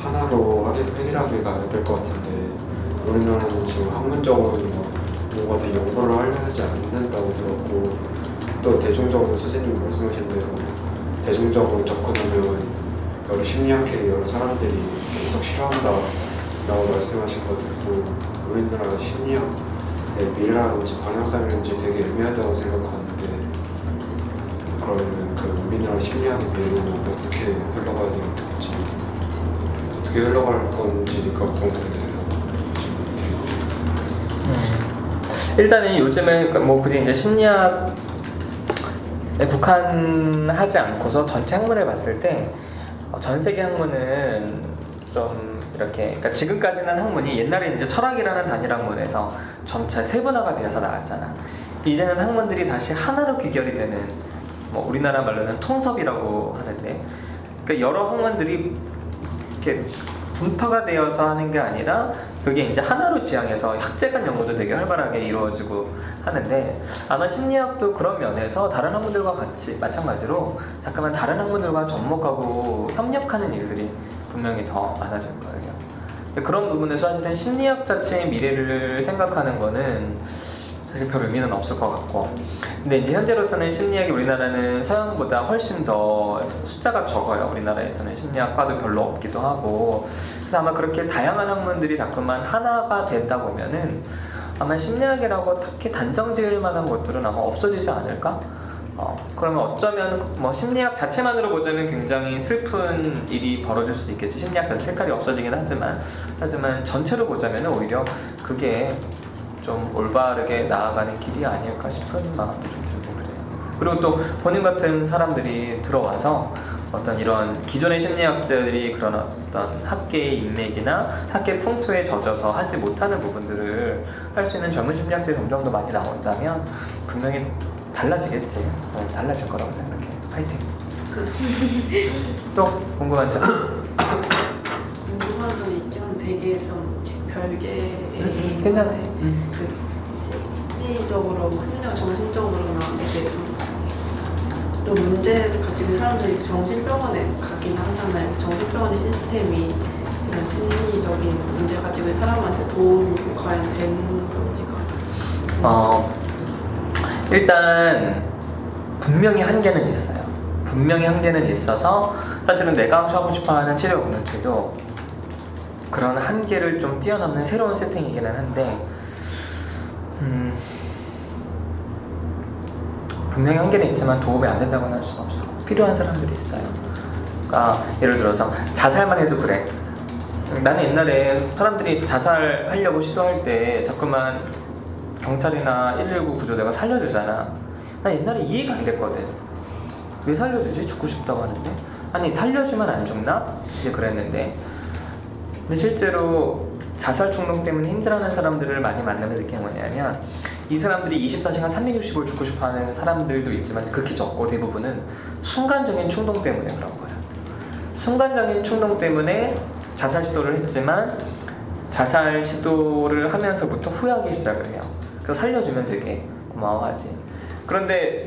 하나로 획일하게 가야 될 것 같은데 우리나라는 지금 학문적으로 뭔가 되게 연구를 하지 않는다고 들었고 또 대중적으로 선생님이 말씀하신 대로 대중적으로 접근하면 여러 심리학회 여러 사람들이 계속 싫어한다라고 말씀하신 것 듣고 우리나라 심리학의 미래라든지 방향성이든지 되게 애매하다고 생각하는데 그러면 그 우리나라 심리학의 미래는 어떻게 흘러가야 될지 어떻게 흘러갈 건지가 궁금해요. 일단은 요즘은 뭐 굳이 이제 심리학에 국한하지 않고서 전체 학문을 봤을 때 전 세계 학문은 좀 이렇게 그러니까 지금까지는 학문이 옛날에 이제 철학이라는 단일 학문에서 점차 세분화가 되어서 나왔잖아. 이제는 학문들이 다시 하나로 귀결이 되는 뭐 우리나라 말로는 통섭이라고 하는데 그러니까 여러 학문들이 이렇게 분파가 되어서 하는 게 아니라 그게 이제 하나로 지향해서 학제간 연구도 되게 활발하게 이루어지고 하는데 아마 심리학도 그런 면에서 다른 학문들과 같이 마찬가지로 잠깐만 다른 학문들과 접목하고 협력하는 일들이 분명히 더 많아질 거예요. 그런 부분에서 사실은 심리학 자체의 미래를 생각하는 거는 사실 별 의미는 없을 것 같고 근데 이제 현재로서는 심리학이 우리나라는 서양보다 훨씬 더 숫자가 적어요. 우리나라에서는 심리학과도 별로 없기도 하고 그래서 아마 그렇게 다양한 학문들이 자꾸만 하나가 되다 보면은 아마 심리학이라고 딱히 단정 지을 만한 것들은 아마 없어지지 않을까? 그러면 어쩌면 뭐 심리학 자체만으로 보자면 굉장히 슬픈 일이 벌어질 수 있겠지. 심리학 자체 색깔이 없어지긴 하지만 전체로 보자면 오히려 그게 좀 올바르게 나아가는 길이 아닐까 싶은 마음도 좀 들고 그래요. 그리고 또 본인 같은 사람들이 들어와서 어떤 이런 기존의 심리학자들이 그런 어떤 학계의 인맥이나 학계 풍토에 젖어서 하지 못하는 부분들을 할 수 있는 젊은 심리학자들이 점점 더 많이 나온다면 분명히 달라지겠지. 달라질 거라고 생각해. 파이팅! 또 궁금한 점? 궁금한 점이 있긴 한데 되게 좀 별개의 괜찮아. 그 심리적으로, 심리적 정신적으로나 이게 좀 또 문제를 가지고 있는 사람들이 정신병원에 가긴 하잖아요. 정신병원의 시스템이 이런 심리적인 문제 가지고 있는 사람한테 도움이 과연 되는 건지가. 일단 분명히 한계는 있어요. 분명히 한계는 있어서 사실은 내가 하고 싶어하는 치료 공동체도 그런 한계를 좀 뛰어넘는 새로운 세팅이기는 한데 분명히 한계는 있지만 도움이 안 된다고는 할 수 없어. 필요한 사람들이 있어요. 그러니까 예를 들어서 자살만 해도 그래. 나는 옛날에 사람들이 자살하려고 시도할 때 자꾸만 경찰이나 119 구조대가 살려주잖아. 나 옛날에 이해가 안 됐거든. 왜 살려주지? 죽고 싶다고 하는데. 아니 살려주면 안 죽나? 이제 그랬는데, 근데 실제로 자살 충동 때문에 힘들어하는 사람들을 많이 만나면 느끼는 게 뭐냐면, 이 사람들이 24시간 365일 죽고 싶어하는 사람들도 있지만 극히 적고 대부분은 순간적인 충동 때문에 그런 거야. 순간적인 충동 때문에 자살 시도를 했지만 자살 시도를 하면서부터 후회하기 시작을 해요. 그래서 살려주면 되게 고마워하지. 그런데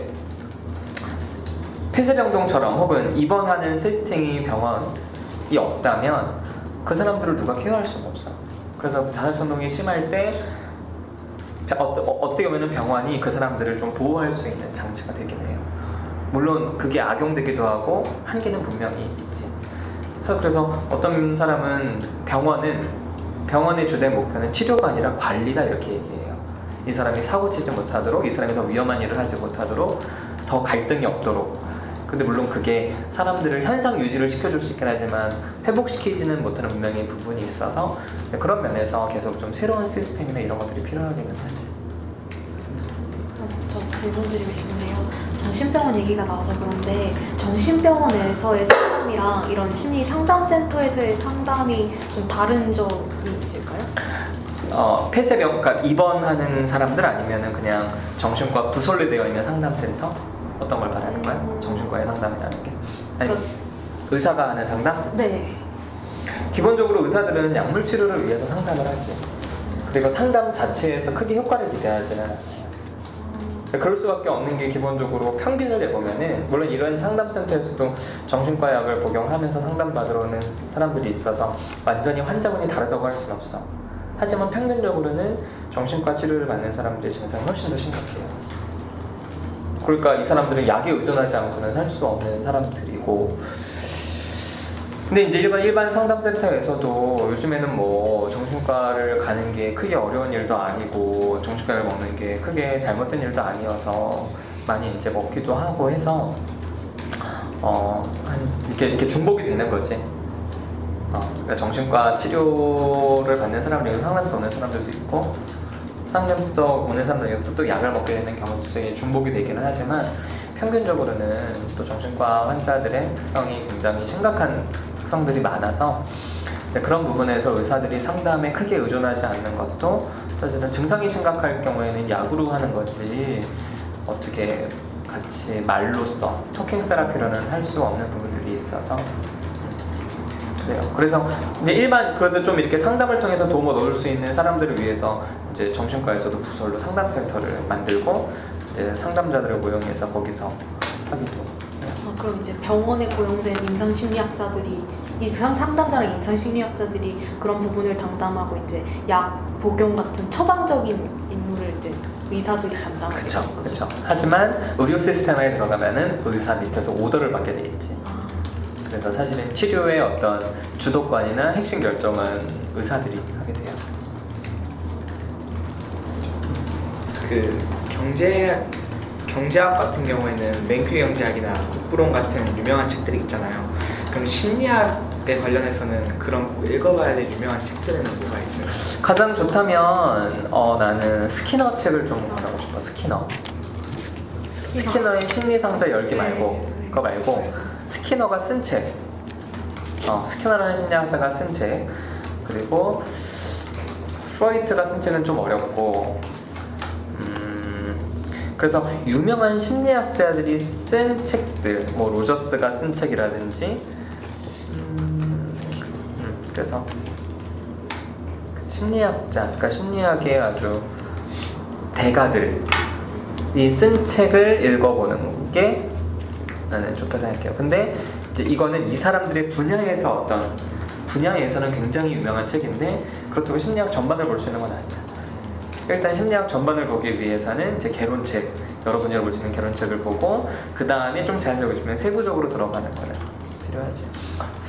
폐쇄병동처럼 혹은 입원하는 세팅이 병원이 없다면 그 사람들을 누가 케어할 수가 없어. 그래서 자살衝動이 심할 때 어떻게 보면 병원이 그 사람들을 좀 보호할 수 있는 장치가 되긴 해요. 물론 그게 악용되기도 하고 한계는 분명히 있지. 그래서 어떤 사람은 병원의 주된 목표는 치료가 아니라 관리다 이렇게 얘기해요. 이 사람이 사고치지 못하도록, 이 사람이 더 위험한 일을 하지 못하도록, 더 갈등이 없도록. 근데 물론 그게 사람들을 현상 유지를 시켜줄 수 있긴 하지만 회복시키지는 못하는 분명히 부분이 있어서 그런 면에서 계속 좀 새로운 시스템이나 이런 것들이 필요하기는 하지. 저 질문 드리고 싶은데요. 정신병원 얘기가 나와서 그런데 정신병원에서의 상담이랑 이런 심리 상담센터에서의 상담이 좀 다른 점이 있을까요? 폐쇄병, 그러니까 입원하는 사람들 아니면은 그냥 정신과 부설로 되어 있는 상담센터? 어떤 걸 말하는 거야? 정신과의 상담이라는 게? 아니, 의사가 하는 상담? 네. 기본적으로 의사들은 약물 치료를 위해서 상담을 하지. 그리고 상담 자체에서 크게 효과를 기대하지는 않아요. 그럴 수밖에 없는 게 기본적으로 평균을 내보면은, 물론 이런 상담센터에서도 정신과 약을 복용하면서 상담받으러 오는 사람들이 있어서 완전히 환자분이 다르다고 할 수는 없어. 하지만 평균적으로는 정신과 치료를 받는 사람들의 증상이 훨씬 더 심각해요. 그러니까 이 사람들은 약에 의존하지 않고는 살 수 없는 사람들이고, 근데 이제 일반 상담센터에서도 요즘에는 뭐 정신과를 가는 게 크게 어려운 일도 아니고 정신과를 먹는 게 크게 잘못된 일도 아니어서 많이 이제 먹기도 하고 해서 이렇게 중복이 되는 거지. 그러니까 정신과 치료를 받는 사람 중에서 상담소 오는 사람들도 있고, 상담소 오는 사람들 중에서 또 약을 먹게 되는 경우들이 중복이 되기는 하지만 평균적으로는 또 정신과 환자들의 특성이 굉장히 심각한 특성들이 많아서 그런 부분에서 의사들이 상담에 크게 의존하지 않는 것도 사실은 증상이 심각할 경우에는 약으로 하는 거지 어떻게 같이 말로써 토킹 세라피로는 할 수 없는 부분들이 있어서 그래요. 그래서 이제 그래도 좀 이렇게 상담을 통해서 도움을 얻을 수 있는 사람들을 위해서 이제 정신과에서도 부설로 상담센터를 만들고 이제 상담자들을 고용해서 거기서 하기도. 그럼 이제 병원에 고용된 임상심리학자들이 상담자랑 임상심리학자들이 그런 부분을 담당하고 이제 약 복용 같은 처방적인 임무를 이제 의사들이 담당하게 되는 거죠. 그렇죠. 하지만 의료 시스템에 들어가면은 의사 밑에서 오더를 받게 돼 있지. 그래서 사실은 치료의 어떤 주도권이나 핵심 결정은 의사들이 하게 돼요. 그 경제학 같은 경우에는 맹퀴 경제학이나 국부론 같은 유명한 책들이 있잖아요. 그럼 심리학에 관련해서는 그런 꼭 읽어봐야 될 유명한 책들은 뭐가 있어요? 가장 좋다면 나는 스키너 책을 좀 권하고 싶어. 스키너의 심리상자 열기 말고 그거 말고 스키너가 쓴 책. 스키너라는 심리학자가 쓴 책. 그리고 프로이트가 쓴 책은 좀 어렵고 그래서 유명한 심리학자들이 쓴 책들, 뭐 로저스가 쓴 책이라든지 그래서 그러니까 심리학의 아주 대가들이 쓴 책을 읽어보는 게 나는 좋다 생각해요. 근데 이제 이거는 이 사람들의 분야에서 어떤 분야에서는 굉장히 유명한 책인데 그렇다고 심리학 전반을 볼 수 있는 건 아니다. 일단 심리학 전반을 보기 위해서는 이제 개론책, 여러 분야를 볼 수 있는 개론책을 보고 그 다음에 좀 제한적으로 주면 세부적으로 들어가는 거는 필요하지.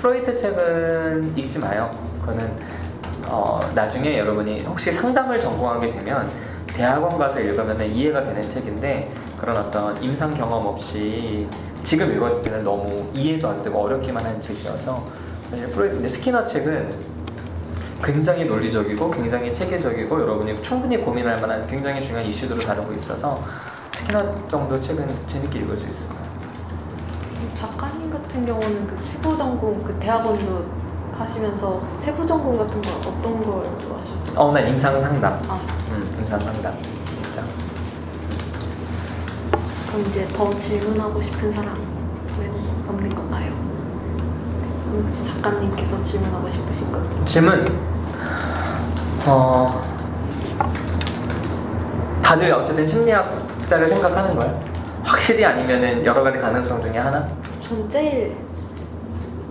프로이트 책은 읽지 마요. 그거는 나중에 여러분이 혹시 상담을 전공하게 되면 대학원 가서 읽으면 이해가 되는 책인데 그런 어떤 임상 경험 없이 지금 읽었을 때는 너무 이해도 안 되고 어렵기만 한 책이어서 사실 프로이트 스키너 책은 굉장히 논리적이고 굉장히 체계적이고 여러분이 충분히 고민할 만한 굉장히 중요한 이슈들을 다루고 있어서 스키너 정도 책은 재밌게 읽을 수 있을 거예요. 작가님 같은 경우는 그 세부 전공 그 대학원도 하시면서 세부 전공 같은 거 어떤 걸 하셨어요? 난 임상 상담. 아, 임상 상담. 진짜. 그럼 이제 더 질문하고 싶은 사람은 없는 건가요? 혹시 작가님께서 질문하고 싶으신 것? 질문. 다들 어쨌든 심리학자를 생각하는 거야? 확실히 아니면은 여러 가지 가능성 중에 하나? 전 제일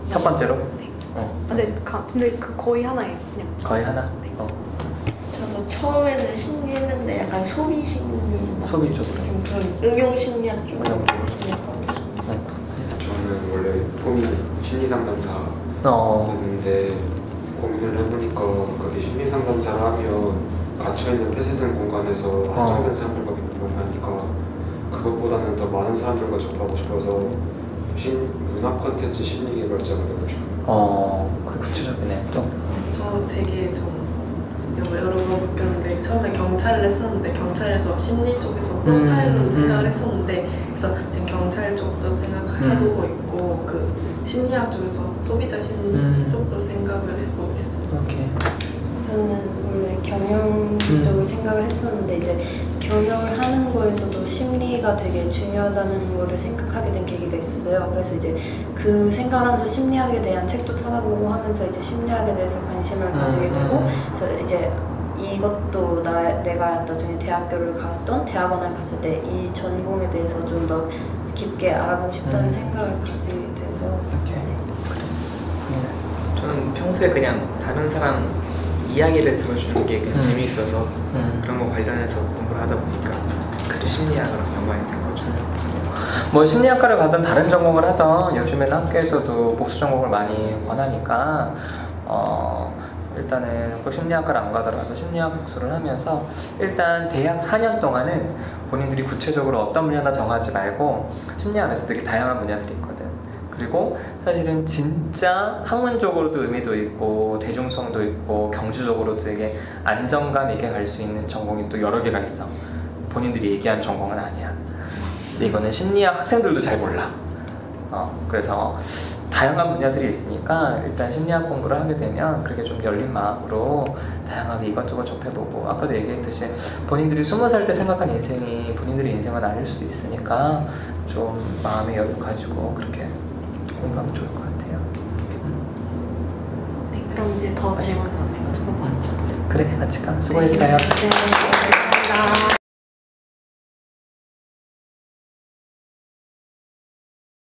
첫 번째로? 근데 그 거의 하나예요. 그냥. 거의 하나? 저도 처음에는 심리했는데 약간 소비 심리, 소비 쪽으로. 좀 응용 심리학 쪽으로. 응용 쪽으로. 저는 원래 꿈이 심리상담사였는데 고민을 해보니까 그게 심리상담사를 하면 갇혀있는 폐쇄된 공간에서 한정된 사람들과 교류를 하니까 그것보다는 더 많은 사람들과 접하고 싶어서 문화 콘텐츠 심리개발자가 되고 싶어요. 그래 구체적이네. 또? 저 되게 좀 여러 번 바뀌었는데 처음에 경찰을 했었는데 경찰에서 심리 쪽에서 프로파일로 생각을 했었는데 그래서 지금 경찰 쪽도 생각해보고 있고 그 심리학 쪽에서 소비자 심리 쪽도 생각을 해보고 있어요. 오케이. 저는 원래 경영 쪽을 생각을 했었는데 이제 경영을 하는 거에서도 심리가 되게 중요하다는 거를 생각하게 된 계기가 있었어요. 그래서 이제 그 생각을 하면서 심리학에 대한 책도 찾아보고 하면서 이제 심리학에 대해서 관심을 가지게 되고 그래서 이제 이것도 내가 나중에 대학교를 갔던 대학원을 갔을 때 이 전공에 대해서 좀 더 깊게 알아보고 싶다는 생각을 가지게 돼서 오케이. 저는 평소에 그냥 다른 사람 이야기를 들어주는 게 그냥 재미있어서 그런 거 관련해서 공부를 하다 보니까 그 심리학으로 연관이 된 거죠. 뭐 심리학과를 가든 다른 전공을 하던 요즘에는 학교에서도 복수 전공을 많이 권하니까 일단은 꼭 심리학과를 안 가더라도 심리학 복수를 하면서 일단 대학 4년 동안은 본인들이 구체적으로 어떤 분야다 정하지 말고 심리학 안에서 되게 다양한 분야들이 있거든. 그리고 사실은 진짜 학문적으로도 의미도 있고 대중성도 있고 경제적으로도 되게 안정감 있게 갈 수 있는 전공이 또 여러 개가 있어. 본인들이 얘기한 전공은 아니야. 근데 이거는 심리학 학생들도 잘 몰라. 그래서 다양한 분야들이 있으니까 일단 심리학 공부를 하게 되면 그렇게 좀 열린 마음으로 다양하게 이것저것 접해보고 아까도 얘기했듯이 본인들이 20살 때 생각한 인생이 본인들의 인생은 아닐 수도 있으니까 좀 마음의 여유 가지고 그렇게 공부하면 좋을 것 같아요. 네, 그럼 이제 더 질문 없는 거 조금 맞죠? 그래, 마칠까? 수고했어요. 네, 감사합니다.